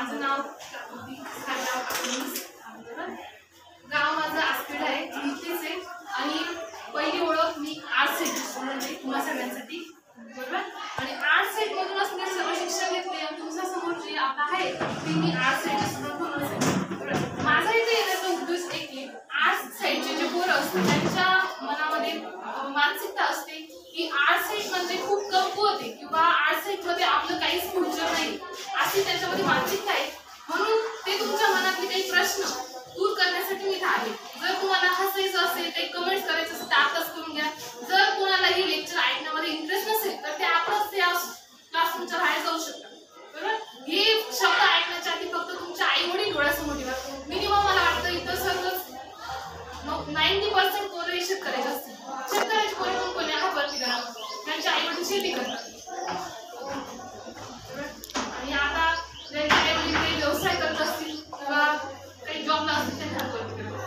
माझं नाव प्राकृती गाव माझं आसपेड आहे, इथेच आहे. आणि पहिली ओळख मी आर्ट सेट म्हणजे तुम्हा सगळ्यांसाठी बरोबर. आणि आर्ट सेट मधूनच मी सर्व शिक्षण घेतले आणि तुमच्या समोर जे आता आहे ते मी आर्ट सेट स्टुडंट म्हणूनच आहे. माझा इथे येण्याचा उद्देश एक की आर्ट सेटचे जे पोरं असतात त्यांच्या मनामध्ये मानसिकता असते की आर्ट सेट म्हणजे खूप कमकुवत आहे किंवा आर्ट सेट मध्ये आपलं काहीच फ्युचर नाही अशी त्यांच्यामध्ये मानसिकता आहे. म्हणून ते तुमच्या मनातले काही प्रश्न दूर करण्यासाठी मी इथे आहे. जर तुम्हाला हसायचं असेल काही कमेंट्स करायचं असेल तर आताच करून घ्या. जर कोणाला हे लेक्चर ऐकण्यामध्ये इंटरेस्ट नसेल तर ते आपणच त्या क्लासरूमच्या बाहेर जाऊ शकता बरोबर. हे शब्द ऐकण्याच्या आधी फक्त तुमच्या आई वडील डोळ्यासमोर ठेवा. मिनिमम मला वाटतं इथं सर्वच 90% पोरं हे शेतकऱ्याचे असतील. शेतकऱ्याची पोरं पण कोणी हा भरती करा त्यांच्या आई वडील शेती करतात. आणि आता त्यांच्या आई वडील काही व्यवसाय करत असतील किंवा काही जॉबला असतील त्यांना भरती करतात.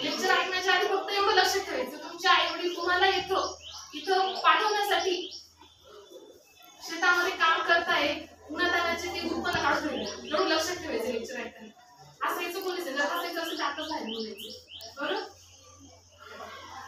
लेक्चर ऐकण्याच्या आधी फक्त एवढं लक्षात ठेवायचं तुमच्या आई वडील तुम्हाला इथं पाठवण्यासाठी शेतामध्ये काम करताय उन्हातानाचे ते उत्पन्न काढून ठेवले एवढं लक्षात ठेवायचं लेक्चर ऐकताना. असायचं कोणीच जर असायचं असं जातच झालं बोलायचं बरोबर.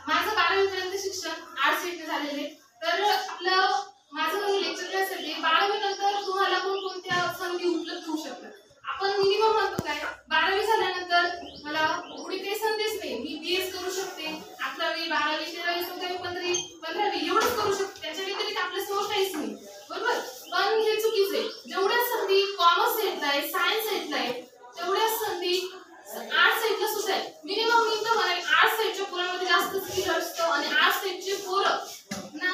माझं 12वी पर्यंत शिक्षण आर्ट सेटने झालेले. तर आपलं माझं लेक्चर काय असेल ते 12वी नंतर तुम्हाला कोणकोणत्या संधी उपलब्ध होऊ शकतात. आपण मिनिमम म्हणतो काय 12वी झाल्यानंतर मला पुढे काही संधीच नाही, मी बीएस करू शकते, 11वी 12वी 13वी 14वी 15वी एवढंच करू शकते, त्याच्या व्यतिरिक्त आपल्या समोर काहीच नाही बरोबर. पण हे चुकीचं आहे. जेवढ्या संधी कॉमर्स सेटला आहे सायन्स सेटला आहे तेवढ्या संधी आर्ट सेटला सुद्धा आहे. मिनिमम मी तर म्हणेल आर्ट सेटच्या पोरांमध्ये जास्त स्किल असतं आणि आर्ट सेटचे पोरं ना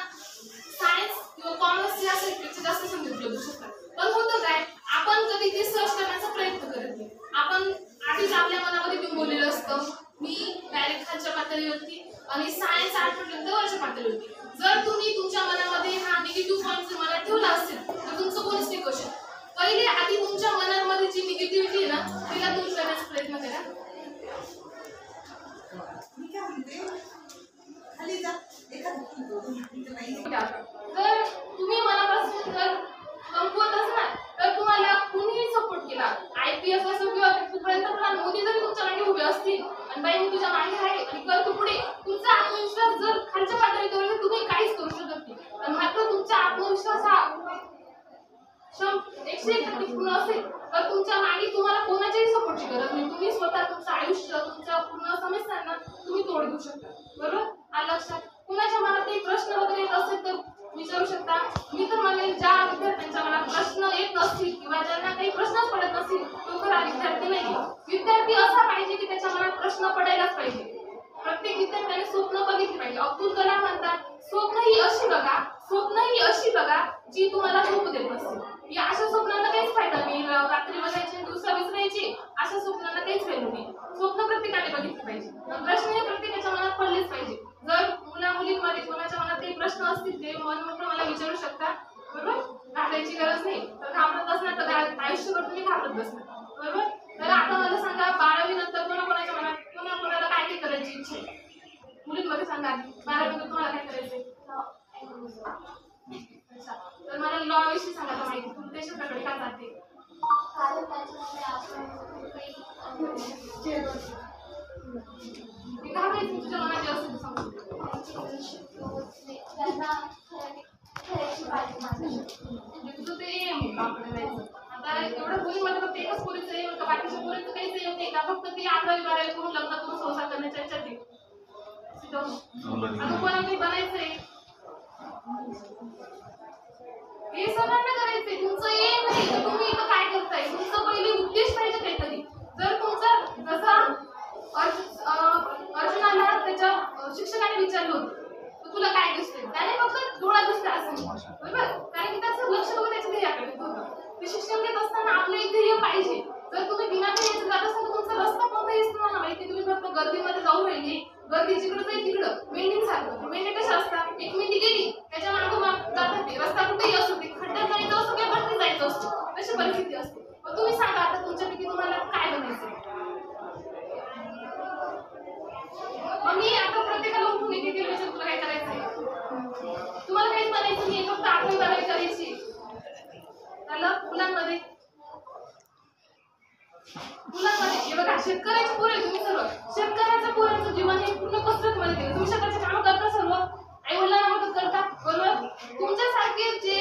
सायन्स किंवा कॉमर्स या सेक्टरचे जास्त संधी उपलब्ध शकतात. पण होतं काय आपण कधी ते सर्च करण्याचा प्रयत्न करत नाही. आपण आधीच आपल्या मनामध्ये बिंबवलेलं असतं मी डायरेक्ट खालच्या पातळीवरती आणि सायन्स आर्ट म्हटलं तर वरच्या पातळीवरती. जर तुम्ही तुमच्या मनामध्ये हा निगेटिव्ह पॉईंट जर मनात ठेवला असेल तर तुमचं कोणीच नाही क्वेश्चन. पहिले आधी तुमच्या मनामध्ये जी निगेटिव्हिटी आहे ना तिला दूर करण्याचा प्रयत्न करा. जर तुम्ही मनापासून जर कमकुवत असणार तर तुम्हाला कुणीही सपोर्ट केला IPS असो किंवा तिथपर्यंत पण मोदी जरी तुमच्या मागे उभे असतील आणि बाई मी तुझ्या मागे आहे आणि कर तू पुढे तुमचा आत्मविश्वास जर खालच्या पातळीवर तुम्ही काहीच करू शकत नाही. आणि मात्र तुमचा आत्मविश्वास हा 101% पूर्ण असेल तर तुमच्या मागे तुम्हाला कोणाच्याही सपोर्टची गरज नाही. तुम्ही स्वतः तुमचं आयुष्य तुमच्या पूर्ण समस्यांना तुम्ही तोड देऊ शकता बरोबर. आलं लक्षात. कुणाच्या मनात काही प्रश्न वगैरे येत असेल तर विचारू शकता. मी तर म्हणेन ज्या विद्यार्थ्यांच्या मनात प्रश्न येत नसतील किंवा ज्यांना काही प्रश्नच पडत नसतील तो खरा विद्यार्थी नाही. विद्यार्थी असा पाहिजे की त्याच्या मनात प्रश्न पडायलाच पाहिजे. प्रत्येक विद्यार्थ्याने स्वप्न बघितली पाहिजे. अब्दुल कलाम म्हणतात स्वप्न ही अशी बघा जी तुम्हाला झोप देत नसते. या अशा स्वप्नांना काहीच फायदा नाही. रात्री बघायची दिवसा विसरायची अशा स्वप्नांना काहीच व्हॅल्यू नाही. स्वप्न प्रत्येकाने बघितली पाहिजे. प्रश्न हे प्रत्येकाच्या मनात पडलेच पाहिजे. जर मुला मुलींमध्ये कोणाच्या मनात काही प्रश्न असतील ते मन मोकळं मला विचारू शकता बरोबर. घाबरायची गरज नाही. तर घाबरत असणार तर आयुष्यभर तुम्ही घाबरत बसणार बरोबर. तर आता मला सांगा 12वी नंतर कोणाच्या मनात कोणाला काय काय करायची इच्छा आहे मुलींमध्ये सांगा. 12वी नंतर तुम्हाला काय करायचंय. तर मला लॉ विषयी सांगायला माहिती तुम्ही त्या क्षेत्राकडे का जाते. कारण त्याच्यामध्ये आपण ते घाबरायचं तुझ्या मनात जे असेल ते सांगू. तुझं ते एम आपल्याला जायचं. आता एवढं मुलीमध्ये फक्त एकच पोरीचं एम का बाकीच्या पोरीचं काहीच एम नाही का फक्त ते 11वी 12वी करून लग्न करून संसार करण्याच्या इच्छा ते अजून कोणाला काही बनायचंय हे सर्वांना करायचंय. तुमचं एम नाही तर तुम्ही इथं काय करताय. तुमचं पहिले उद्देश पाहिजे काहीतरी. जर तुमचा जसा अर्जुनाला त्याच्या शिक्षकाने विचारलं होतं तर तुला काय दिसतंय त्याने फक्त डोळा दिसला असं बरोबर. कारण की त्याचं लक्ष बघा त्याच्या ध्येयाकडे होतं. ते शिक्षण घेत असताना आपलं एक ध्येय पाहिजे. जर तुम्ही बिना ध्येयाचं जात असाल तर तुमचा रस्ता कोणता हेच तुम्हाला माहिती. तुम्ही फक्त गर्दीमध्ये जाऊ राहिली गर्दी जिकडं जाईल तिकडं मेंढी सारखं. मेंढी कशा असतात एक मेंढी गेली त्याच्या मागं जातात ते रस्ता कुठेही असतो ते खड्ड्यात जायचं असतो किंवा बसने जायचं असतं तशी परिस्थिती असते. मग तुम्ही सांगा आता तुमच्यापैकी तुम्हाला काय बनायचं. मग मी आता प्रत्येकाला उठून एक एक विचार तुला काय करायचंय. तुम्हाला काहीच बनायचं नाही फक्त 8वी 12वी करायची. मुलांमध्ये हे बघा शेतकऱ्याचे पोर आहे तुम्ही सर्व. शेतकऱ्याचं पोरांचं जीवन हे पूर्ण कसरतमध्ये गेलं. तुम्ही शेताचे काम करता सर्व, आई वडिलांना मदत करता बरोबर. तुमच्यासारखे जे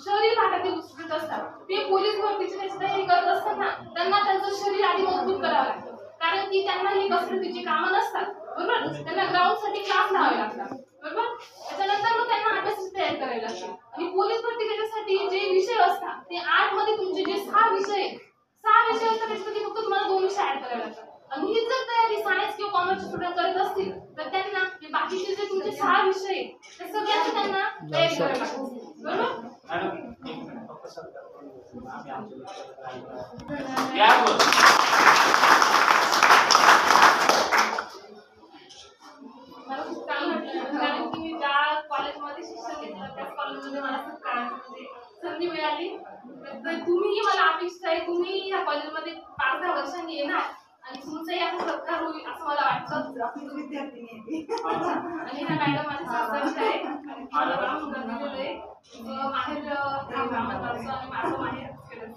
शहरी भागातील विस्तृत असतात ते पोलीस भरतीची त्याची तयारी करत असताना त्यांना त्यांचं शरीर आधी मजबूत करावं लागतं, कारण की त्यांना ही कसरतीची कामं नसतात बरोबर. त्यांना ग्राउंड साठी क्लास लावावे लागतात बरोबर. त्याच्यानंतर मग त्यांना अभ्यासाची तयारी करावी लागते. आणि पोलीस भरती त्याच्यासाठी जे विषय असतात ते 8 मध्ये तुमचे जे 6 विषय असतात त्याच्यासाठी फक्त तुम्हाला 2 विषय ऍड करावे लागतात. आणि ही जर तयारी सायन्स किंवा कॉमर्सचे स्टुडंट करत असतील तर त्यांना हे बाकीचे जे तुमचे 6 विषय ते सगळ्यांची त्यांना तयारी करावी लागते बरोबर. मला खूप चांगलं वाटलं, कारण की मी ज्या कॉलेजमध्ये शिक्षण घेतलं त्याच कॉलेजमध्ये मला खूप म्हणजे संधी मिळाली. तर तुम्ही मला अपेक्षा आहे तुम्ही या कॉलेजमध्ये 5-10 वर्षांनी येणार आणि तुमचाही आता सत्कार होईल असं मला वाटतं. विद्यार्थी आणि ह्या मॅडम माझ्या सासरच्या आहे आणि मला काम दिलेलं आहे. माहेर ब्राह्मण गावचं आणि माझं माहेर खेळत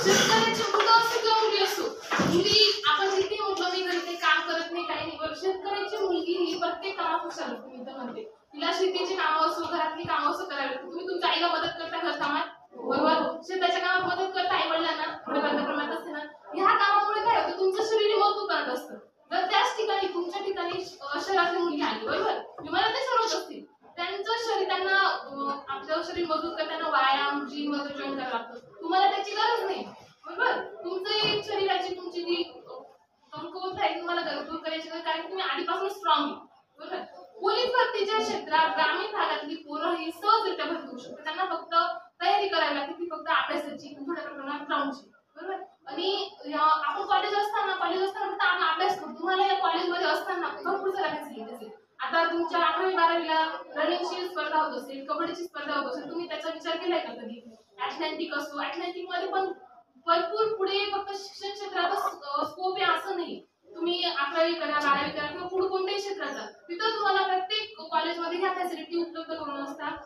शेतकऱ्याची मुलं असो किंवा मुली असो, मुली आपण किती म्हटलं मी घरी काही काम करत नाही काही नाही, पण शेतकऱ्याची मुलगी ही प्रत्येक कामात हुशार असते. मी तर म्हणते तिला शेतीची कामं असो घरातली कामं असो करावी लागतात. तुम्ही तुमच्या आईला मदत करता घर कामात बरोबर, शेताच्या कामात मदत करता आई वडिलांना थोडं प्रमाणात असते ना. ह्या कामामुळे काय होतं तुमचं शरीर मजबूत बनत असतं. जर त्याच ठिकाणी तुमच्या ठिकाणी शहरातली मुलगी आली बरोबर, विमानात ते सर्वच असतील, त्यांचं शरीर त्यांना आपलं शरीर मजबूत करताना व्यायाम जिम वगैरे जॉईन करावं लागतं. तुम्हाला त्याची गरज नाही बरोबर. तुमचं शरीराची तुमची जी कमकुवत आहे तुम्हाला दूर करायची गरज, कारण तुम्ही आधीपासून स्ट्रॉंग बरोबर. पोलीस भरतीच्या क्षेत्रात ग्रामीण भागातली पोरं ही सहजरित्या भरती होऊ शकतात. त्यांना फक्त तयारी करावी लागते ती फक्त अभ्यासाची थोड्या प्रमाणात ग्राउंडची बरोबर. आणि आपण कॉलेज असताना फक्त आपण अभ्यास करतो. तुम्हाला या कॉलेजमध्ये असताना भरपूर साऱ्या फॅसिलिटीज आहेत. आता तुमच्या 11वी-12वीला रनिंगची स्पर्धा होत असेल, कबड्डीची स्पर्धा होत असेल, तुम्ही त्याचा विचार केलाय का कधी? ऍथलेटिक असो, ऍथलेटिक मध्ये पण भरपूर पुढे फक्त शिक्षण क्षेत्रातच स्कोप आहे असं नाही. तुम्ही 11वी करा 12वी करा किंवा पुढे कोणत्याही क्षेत्राचा तिथं तुम्हाला प्रत्येक कॉलेजमध्ये ह्या फॅसिलिटी उपलब्ध करून असतात.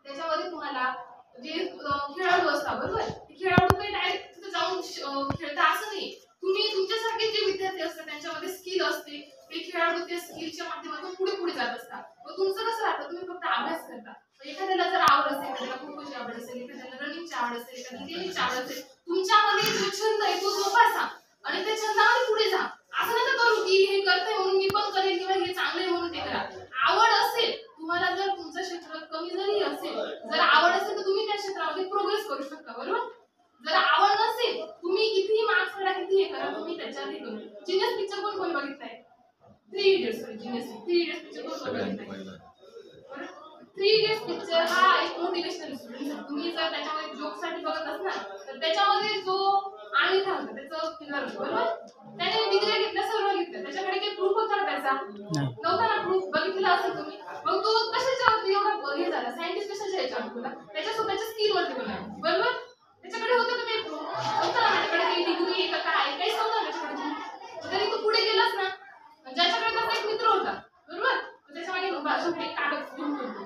त्याच्यामध्ये तुम्हाला जे खेळाडू असतात बरोबर, खेळाडू काही डायरेक्ट तिथे जाऊन खेळता असं नाही. तुम्ही तुमच्यासारखे जे विद्यार्थी असतात त्यांच्यामध्ये स्किल असते, ते खेळाडू त्या स्किलच्या माध्यमातून पुढे जात असतात. मग तुमचं कसं राहतं तुम्ही फक्त अभ्यास करता. एखाद्याला जर आवड असेल, एखाद्याला खो-खोची आवड असेल, एखाद्याला रनिंगची आवड असेल, एखाद्याला गेमिंगची आवड असेल, तुमच्यामध्ये जो छंद आहे तो जोपासा आणि त्या छंदामध्ये पुढे जा. असं नका करू की हे करतोय म्हणून मी पण करेल किंवा हे चांगलं आहे म्हणून ते करा. आवड असेल तुम्हाला, जर तुमचं क्षेत्र कमी जरी असेल, जर आवड असेल तर तुम्ही त्या क्षेत्रामध्ये प्रोग्रेस करू शकता बरोबर. जर आवड नसेल तुम्ही कितीही मार्क्स काढा किती हे करा तुम्ही त्याच्यात हे करू. जीनियस पिक्चर कोण बघितलाय? 3 इडियट्स पिक्चर कोण बघितलाय? 3 इडियट्स पिक्चर हा एक मोटिवेशनल स्टुडंट आहे. तुम्ही जर त्याच्यामध्ये जोक साठी बघत असणार तर त्याच्यामध्ये जो आमिर खान होता त्याचं किल्लर बरोबर, त्याने डिग्री घेतल्या सर्व घेतल्या, त्याच्याकडे काही प्रूफ होता का त्याचा? नव्हता ना प्रूफ. बघितला असेल तुम्ही. मग तो कशाच्यावरती एवढा हे झाला सायंटिस्ट कशाच्या याच्यावर तुला त्याच्या स्वतःच्या स्किल वरती बनला बरोबर. त्याच्याकडे होतं का काही प्रूफ? होतं ना माझ्याकडे काही डिग्री आहे का काय काहीच नव्हतं त्याच्याकडे. तरी तो पुढे गेलास ना. ज्याच्याकडे त्याचा एक मित्र होता बरोबर, त्याच्या मागे भाषण एक कागद घेऊन होतो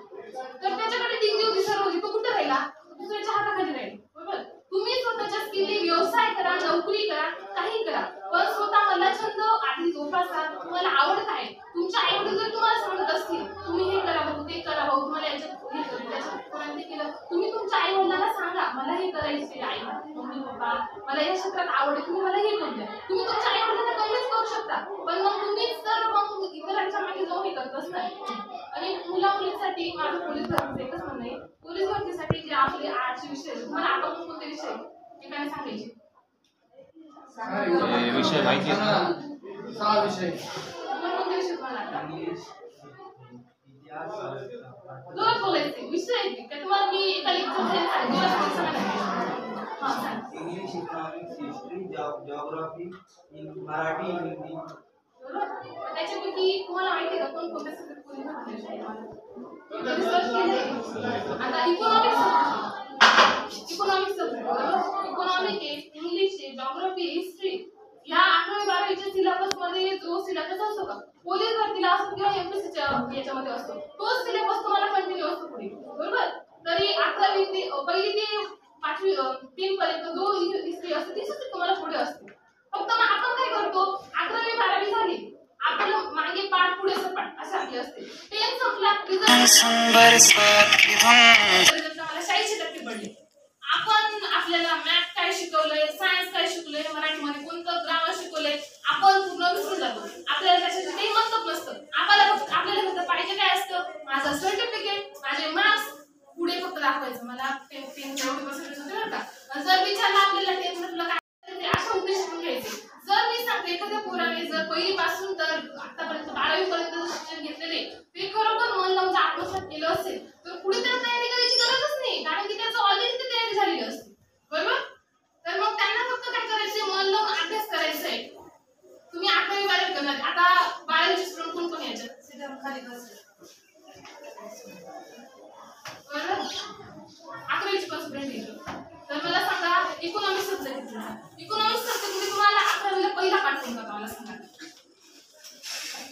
तर त्याच्याकडे डिग्री होती सर्व होती, तो कुठे राहिला? दुसऱ्याच्या हाताखाली राहिला बरोबर. तुम्ही स्वतःच्या स्किलने व्यवसाय करा, नोकरी करा, काही करा, पण स्वतः मला छंद आधी जोपासा. तुम्हाला आवड काय? तुमच्या आई वडील जर तुम्हाला सांगत असतील तुम्ही हे करा भाऊ ते करा भाऊ तुम्हाला याच्यात हे करू त्याच्यात केलं, तुम्ही तुमच्या आई वडिलांना सांगा मला हे करायचे आई मम्मी पप्पा मला या क्षेत्रात आवड आहे, तुम्ही मला हे करू द्या. तुम्ही तुमच्या आई वडिलांना कन्व्हिन्स करू शकता, पण मग तुम्हीच तर मग इतरांच्या मागे जाऊन हे करत असणार. आणि मुला मुलींसाठी माझं पोलीस भरतीचं एकच म्हणणं आहे, पोलीस भरतीसाठी जे आपले आर्टचे विषय तुम्हाला आपण कोणते विषय एकाने सांगायचे? विषय माहिती आहे? 6 विषय. कोणते विषय तुम्हाला आता? जोरात बोलायचे विषय आहेत का तुम्हाला? मी एका लेक्चरमध्ये English, economics, history, geography, Marathi, Hindi. त्याच्यापैकी तुम्हाला माहिती आहे का कोण कोणत्या सब्जेक्ट पोलीस भरती? आता इकॉनॉमिक्स आहे, इंग्लिश आहे, जिओग्राफी, हिस्ट्री या 11वी-12वीच्या सिलेबस मध्ये जो सिलेबस असतो का पोलीस भरतीला असो किंवा एमपीएससीच्या याच्यामध्ये असतो, तोच सिलेबस तुम्हाला कंटिन्यू असतो पुढे, बरोबर. तरी 11वी ते पहिली ते 5वी 3 पर्यंत जो हिस्ट्री असते तीच तुम्हाला पुढे असते. फक्त मग आपण काय करतो, 11वी 12वी झाली, आपलं मागे पाठ पुढे सपाट असं आपली असते. 10 संपला रिझल्ट मला 86% पडले. आपण आपल्याला मॅथ काय शिकवलंय, सायन्स काय शिकवलंय, मराठीमध्ये कोणतं ग्रामर शिकवलंय, आपण पूर्ण विसरून जातो. आपल्याला त्याच्याशी काही मतलब नसतं. आपल्याला फक्त पाहिजे काय असतं, माझं सर्टिफिकेट, माझे मार्क्स पुढे फक्त दाखवायचं. मला 10 एवढे पर्सेंटेज होते बरं का. जर विचारलं आपल्याला 10 मधलं काय ते अशा उद्देश शिकून घ्यायचे. जर मी सांगते एखाद्या पोराने जर पहिलीपासून तर आतापर्यंत 12वी पर्यंत शिक्षण घेतलेले ते खरोखर मन लावून आत्मसात केलं असेल तर पुढे त्याला तयारी करायची गरजच नाही, कारण की त्याचं ऑलरेडी ते तयारी झालेली असते, बरोबर. तर मग त्यांना फक्त काय करायचंय, मन लावून अभ्यास करायचा आहे. तुम्ही 11वी 12वी करणार, आता 12वीचे स्टुडंट कोण कोण यायच्यात सीधा खाली बसले, बरोबर. 11वीचे पण स्टुडंट येतो. तर मला सांगा इकॉनॉमिक्स सब्जेक्ट घेतला, इकॉनॉमिक्स सब्जेक्टमध्ये तुम्हाला 11वीला पहिला पाठ कोणता होता मला सांगा.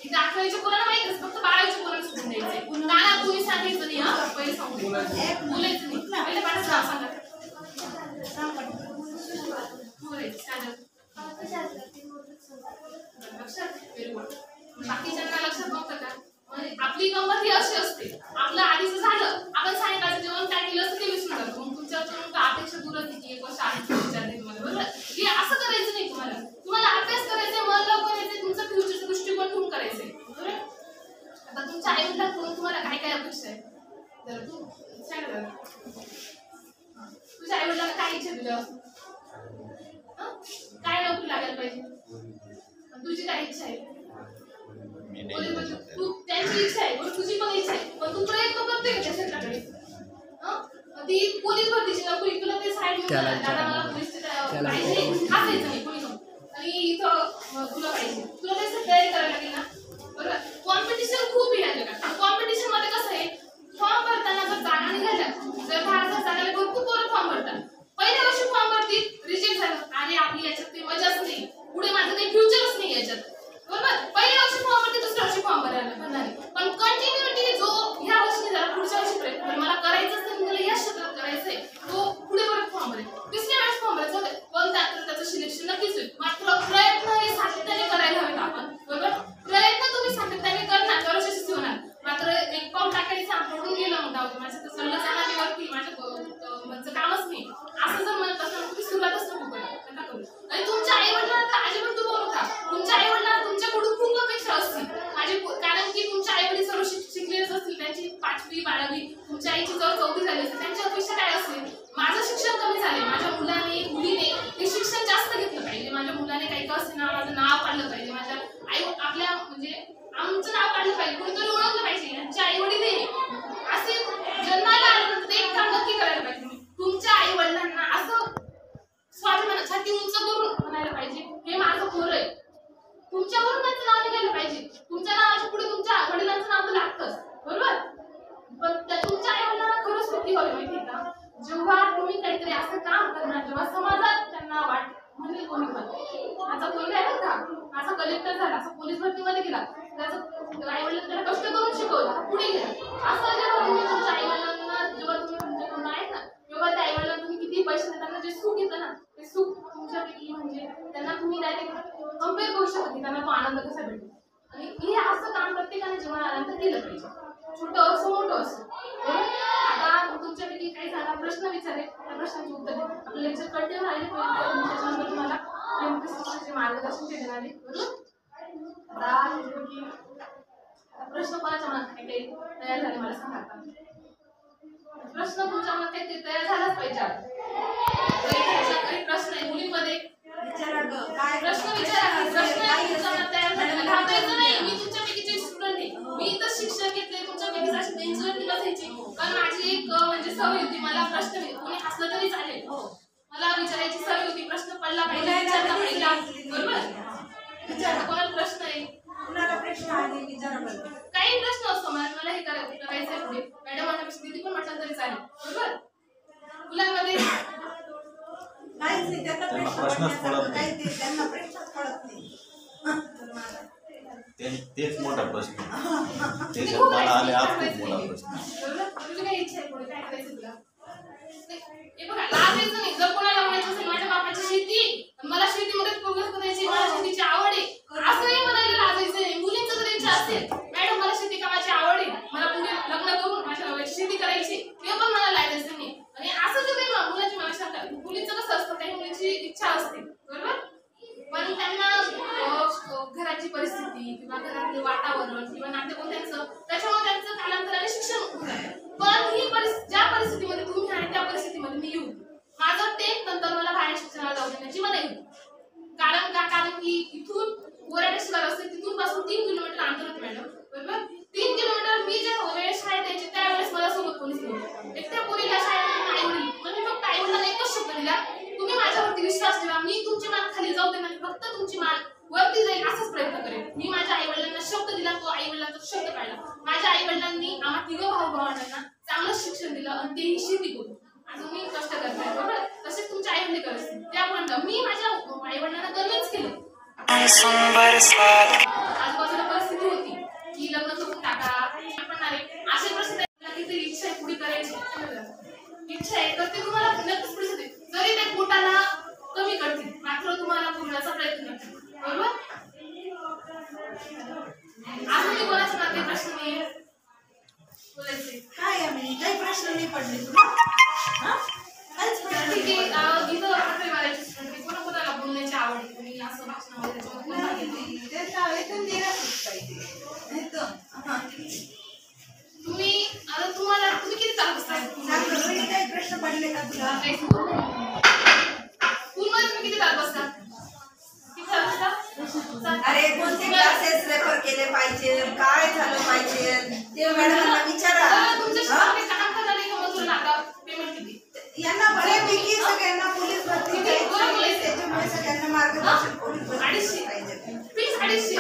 इथे 11वीच्या पोरांना माहितीच, फक्त 12वीच्या पोरांना सोडून द्यायचंय. काना तुम्ही सांगायचं नाही, हा पहिले सांगू बोलायचं नाही. पहिले पाठ सांगा. बाकीच्यांना लक्षात नव्हतं का, म्हणजे आपली गंमत ही अशी असते, आपलं आधीच झालं, आपण सायंकाळचं जेवण काय केलं असं ते विसरून जातो. मग तुमच्याकडून अपेक्षा दूरच की एक वर्ष आधीच विचारते तुम्हाला, बरोबर. हे असं करायचं नाही. तुम्हाला अभ्यास करायचा, मन लावून करायचंय, तुमचं फ्युचरचा दृष्टिकोन ठेवून करायचंय, बरोबर. आता तुमच्या आईवडिलांकडून तुम्हाला काय काय अपेक्षा आहे, तर तू सांग तुझ्या आईवडिलांना काय इच्छा तुझ्या, काय नोकरी लागायला पाहिजे, तुझी काय इच्छा आहे, तू त्यांची इच्छा आहे, तुझी पण इच्छा आहे, पण तू प्रयत्न करतोय का त्या क्षेत्राकडे. ती पोलीस भरतीची नोकरी, तुला ते साईड दादा मला पोलीस पाहिजे असायचं नाही कोणी आणि इथं तुला पाहिजे, तुला त्याची तयारी करायला लागेल ना, बरोबर. कॉम्पिटिशन खूप आहे या जगात. कॉम्पिटिशन मध्ये कसं आहे, फॉर्म भरताना जर जागा निघाल्या, जर 10,000 जागाला भरपूर पोरं फॉर्म भरतात. पहिल्या वर्षी फॉर्म भरतील, रिजेक्ट झालं, अरे आपली याच्यात काही मजाच नाही, पुढे माझं काही फ्युचरच नाही याच्यात, बरोबर. पहिल्या वर्षी फॉर्म भरते, दुसऱ्या वर्षी फॉर्म भरणार, पण कंटिन्युटी जो ह्या वर्षी झाला पुढच्या वर्षी प्रयत्न मला करायचंच नाही, मला या क्षेत्रात करायचंय, तो पुढे परत फॉर्म भरेल, तिसऱ्या वेळेस फॉर्म भरायचं, पण त्याचं सिलेक्शन नक्कीच होईल. मात्र प्रयत्न हे सातत्याने करायला हवेत आपण, बरोबर. प्रयत्न तुम्ही सातत्याने करणार तर यशस्वी होणार. मात्र एक पाऊल टाकायचं पडून गेलं म्हणता माझं तर सल्ला जाणार वरती माझं कामच नाही असं जर म्हणत असताना तुम्ही सुरुवातच नका करू. आणि तुमच्या आईवडिलांना तर अजिबात तुम्ही नका, तुमच्या आईवडिलांना तुमच्याकडून खूप अपेक्षा असतील कारण की तुमच्या आईवडील सर्व शिकलेच असतील, त्यांची 5वी 12वी, तुमच्या आईची जर 4थी झाली असेल, त्यांची अपेक्षा काय असेल, माझं शिक्षण कमी झाले, माझ्या मुलीने हे शिक्षण जास्त घेतलं पाहिजे, माझ्या मुलाने काही का असेल ना माझं नाव काढलं पाहिजे, माझ्या आई आपल्या म्हणजे आमचं नाव काढलं पाहिजे, कोणीतरी ओळखलं पाहिजे, यांच्या आई वडील असे जन्माला आल्यानंतर एक काम नक्की करायला पाहिजे. तुमच्या आई वडिलांना असं स्वाभिमान छाती उंच करून म्हणायला पाहिजे, हे माझं पोर आहे. तुमच्यावरून त्यांचं नाव निघायला पाहिजे, तुमच्या नावाच्या पुढे तुमच्या वडिलांचं नाव तर लागतंच, बरोबर. पण तुमच्या आई वडिलांना खरंच सुखी व्हावी माहिती का, जेव्हा तुम्ही काहीतरी असं काम करणार, जेव्हा समाजात त्यांना म्हणजे कोणी माझा पोरगा आहे का, माझा कलेक्टर झाला, असं पोलीस भरतीमध्ये गेला, त्याचं आई वडिलांना त्याला कष्ट करून शिकवलं, पुढे गेला, असं जेव्हा तुम्ही तुमच्या आई वडिलांना जेव्हा तुम्ही तुमच्याकडून आहेत ना, तेव्हा त्या आई वडिलांना तुम्ही किती पैसे देताना जे सुख येतं ना, ते सुख तुमच्यापैकी म्हणजे त्यांना तुम्ही डायरेक्ट कम्पेअर करू शकत नाही, त्यांना तो आनंद कसा भेटेल. आणि हे असं काम प्रत्येकाने जीवनानंतर केलं पाहिजे, छोटं असो मोठं असो. आता तुमच्यापैकी काही झाला प्रश्न विचारेल, त्या प्रश्नाची उत्तर द्या. आपलं लेक्चर कंटिन्यू राहिले त्याच्यानंतर तुम्हाला मार्गदर्शन देणार आहे, बरोबर. प्रश्न कोणाच्या मनात काही तयार झाले मला सांगा. प्रश्न तुमच्या मनात काही तयार झालाच पाहिजे. काही प्रश्न आहे मुलींमध्ये प्रश्न विचारा, प्रश्न तुमच्या मनात तयार झाले घाबरायचं नाही. मी तुमच्यापैकीचे स्टुडंट आहे, मी इथं शिक्षण घेतले, तुमच्यापैकी अशी बेंचवरती बसायची, कारण माझी एक म्हणजे सवय होती, मला प्रश्न कोणी हसलं तरी चालेल, मला विचारायची सवय होती, प्रश्न पडला पाहिजे, विचारला पाहिजे, बरोबर. विचारा कोणाला प्रश्न आहे, कुणाला प्रश्न आहे विचारा. काही प्रश्न असतो, मला हे करायचंय पुढे, मॅडम माझ्यापेक्षा किती पण म्हटलं तरी चालेल, बरोबर. मुलांमध्ये काहीच नाही, त्यांना प्रश्न पडत नाही. तेच मोठा प्रश्न. तेच मला आले आज खूप मोठा प्रश्न. तुझी काय इच्छा आहे पुढे काय करायचं तुला? हे बघा लाजायचं नाही. जर कोणाला म्हणायचं असेल माझ्या बापाची शेती मला शेतीमध्ये प्रोग्रेस करायची मला शेतीची आवड आहे असंही म्हणायला लाजायचं नाही. मुलींचं जर इच्छा असेल मॅडम मला शेती कामाची आवड आहे मला पुढे लग्न करून माझ्या नवऱ्याची शेती करायची ते पण मला लाजायचं नाही. आणि असं जर काही मुलाची मानसिकता मुलींचं कसं असतं काही मुलींची इच्छा असते बरोबर पण त्यांना घराची परिस्थिती किंवा घरातले वातावरण किंवा नातेवाईकांचं त्याच्यामुळे त्यांचं कालांतराने शिक्षण होत आहे. पण ही ज्या परिस्थितीमध्ये तुम्ही आणि त्या परिस्थितीमध्ये मी येऊ माझं 10th नंतर मला बाहेर शिक्षणाला जाऊ देण्याची मला येऊ कारण की इथून गोऱ्याडे शिवार असते तिथून पासून 3 किलोमीटर अंतर होते मॅडम बरोबर 3 किलोमीटर मी ज्या वेळेस शाळेत यायची त्यावेळेस मला सोबत कोणीच नव्हतं. एकट्या पोरीला शाळेत आई वडील म्हणजे फक्त आई वडिलांना एकच शब्द दिला तुम्ही माझ्यावरती विश्वास ठेवा मी तुमची मान खाली जाऊ देणार फक्त तुमची मान वरती जाईल असाच प्रयत्न करेन. मी माझ्या आई वडिलांना शब्द दिला तो आई वडिलांचा शब्द पाळला. माझ्या आई वडिलांनी आम्हा 3 भाऊ-भावांना चांगलं शिक्षण दिलं आणि तेही शेती करून अजून मी कष्ट करते बरोबर तसेच तुमच्या आई वडील करत त्यापर्यंत मी माझ्या आई वडिलांना कन्व्हिन्स केलं. आजूबाजूला परिस्थिती होती की लग्न करून टाका पण असे प्रश्न काहीतरी इच्छा आहे पुढे करायची इच्छा आहे तर ते तुम्हाला नक्कीच पुढे होते जरी ते पोटाला कमी करतील मात्र तुम्हाला पूर्णाचा प्रयत्न करतील बरोबर. अजून मी कोणाच्या नाते प्रश्न नाही बोलायचे काय आम्ही काही प्रश्न नाही पडले तुला ठीक आहे इथं अकरावी बारावीची स्टुडंट कोणाकोणाला बोलण्याची आवड आहे तुम्ही असं भाषणामध्ये त्याच्यामध्ये कोण भाग घेते ते शाळेतून दिलाच पाहिजे तुम्ही आता तुम्ही किती चालू असता काही प्रश्न पडले का तुला स्कूलमध्ये तुम्ही किती चालू असता किती चालू असता अरे कोणते क्लासेस रेफर केले पाहिजे काय झालं पाहिजे ते मॅडमांना विचारा. तुमच्या शाळेत काम करणारे का मजूर आता पेमेंट किती यांना बऱ्यापैकी सगळ्यांना पोलीस भरती त्याच्यामुळे सगळ्यांना मार्गदर्शन पोलीस भरती पाहिजे. फीस 250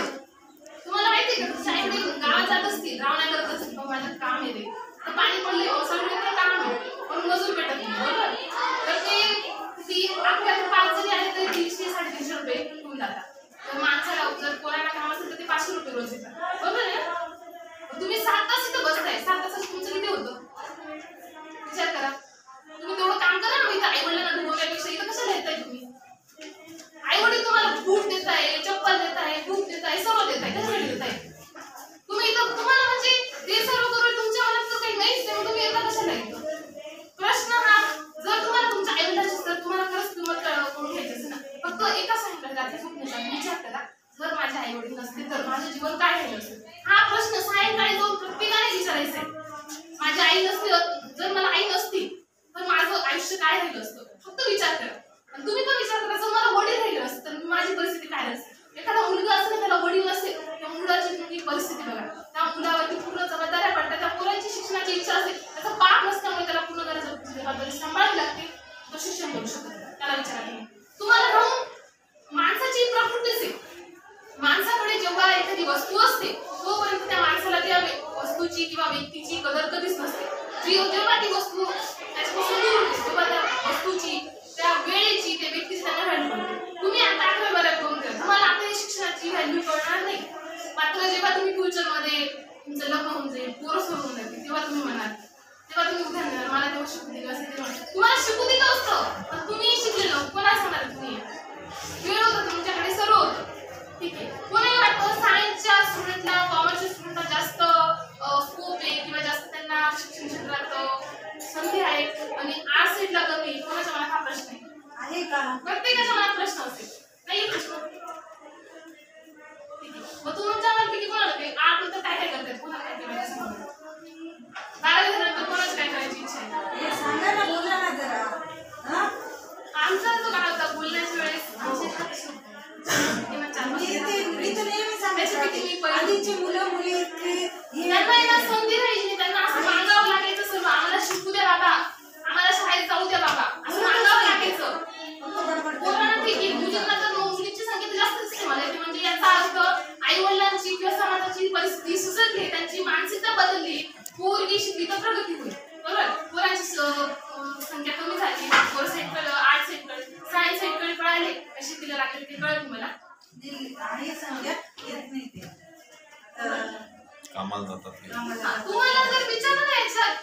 तुम्हाला माहिती आहे का शाळेमध्ये गावात जात असतील रावण्या करत असतील माझं काम येते तर पाणी पडले सगळं काम आहे पण मजूर भेटत नाही बरोबर तर ते आपल्याला 5 जरी आले तरी 300-350 रुपये होऊन जातात. तर माणसाला जर कोणाला काम असेल तर ते 500 रुपये रोज येतात बरोबर आहे. तुम्ही 7 तास इथं बसताय 7 तासात तुमचं किती होतं विचार करा. तुम्ही तेवढं काम करा ना इथं आई वडिलांना डुबवण्यापेक्षा इथं कशाला येताय तुम्ही आई वडील तुम्हाला बूट देत आहे चप्पल देत आहे बूट देत आहे सर्व देत आहे कशासाठी देत आहे तुम्ही इथं तुम्हाला म्हणजे ते सर्व करून तुमच्या मनात काही नाहीच तेव्हा तुम्ही येता कशाला येतं. प्रश्न हा जर तुम्हाला तुमच्या आई वडिलांची तर तुम्हाला खरंच किंमत करून घ्यायची असेल ना फक्त एका सांगितलं रात्री स्वप्न विचार करा जर माझे आई वडील नसते तर माझं जीवन काय राहिलं असेल. हा प्रश्न सायंकाळी जाऊन प्रत्येकाने विचारायचा आहे. माझी आई नसती जर मला आई नसती तर माझं आयुष्य काय राहिलं असतं फक्त विचार करा. आणि तुम्ही पण विचार करा जर मला वडील राहिले असते तर माझी परिस्थिती काय असेल. एखादा मुलगा असेल त्याला वडील नसेल त्या मुलाची तुम्ही परिस्थिती बघा त्या मुलावरती पूर्ण जबाबदाऱ्या पडतात त्या मुलाची शिक्षणाची इच्छा असेल त्याचा बाप नसल्यामुळे त्याला पूर्ण करायचं जबाबदारी सांभाळावी लागते तो शिक्षण करू शकतो त्याला विचारा तुम्हाला राहून माणसाची प्रकृतीच आहे. माणसाकडे जेव्हा एखादी वस्तू असते तोपर्यंत त्या माणसाला त्या वस्तूची किंवा व्यक्तीची कदर कधीच नसते. जेव्हा ती वस्तू त्याच्यापासून दूर होते तेव्हा त्या वस्तूची त्या वेळेची त्या व्यक्तीची त्यांना व्हॅल्यू कळते. तुम्ही आता 11वी 12वी करून द्या तुम्हाला आता शिक्षणाची व्हॅल्यू कळणार नाही मात्र जेव्हा तुम्ही फ्युचरमध्ये तुमचं लग्न होऊन जाईल पोरं सोडून जातील तेव्हा तुम्ही म्हणाल तेव्हा तुम्ही उद्या म्हणणार मला तेव्हा शिकू दिलं असेल ते म्हणतात तुम्हाला शिकू दिलं असतं पण तुम्ही शिकलेलं कोणाला सांगणार तुम्ही वेळ होतं तुमच्याकडे सर्व होतं ठीक आहे. कोणाला वाटतं सायन्सच्या स्टुडंटला कॉमर्सच्या स्टुडंटला जास्त स्कोप आहे किंवा जास्त त्यांना शिक्षण क्षेत्रात संधी आहेत आणि आर्ट्स साईडला कमी कोणाच्या मनात हा प्रश्न आहे का प्रत्येकाच्या मनात प्रश्न असेल नाही प्रश्न मग तुमच्या मनात कोणाला ते आर्ट नंतर काय काय करतात कोणाला काय करायचं 12वी झाल्यानंतर कोणाची काय करायची इच्छा आहे सांगा ना बोला ना जरा. आमचा जो काळ होता बोलण्याच्या वेळेस आधीची मुलं मुली त्यांना संधी राहायची त्यांना असं मागावं लागायचं सर्व आम्हाला शिकू द्या बाबा आम्हाला शाळेत जाऊ द्या बाबा असं मागावं लागायचं. पोरांना ठीक आहे मुलींना तर मुलींची संख्या जास्त दिसते मला म्हणजे याचा अर्थ आई वडिलांची किंवा समाजाची परिस्थिती सुधारली त्यांची मानसिकता बदलली पोरगी शिकली तर प्रगती होईल बरोबर. पोरांची संख्या कमी झाली पोर साईडकडे आर्ट साईडकडे सायन्स साईडकडे कळाले कशी तिला लागले ते कळलं मला आहे संख्या येत नाही ते कामाला जातात ते. तुम्हाला जर विचारलं ना याच्यात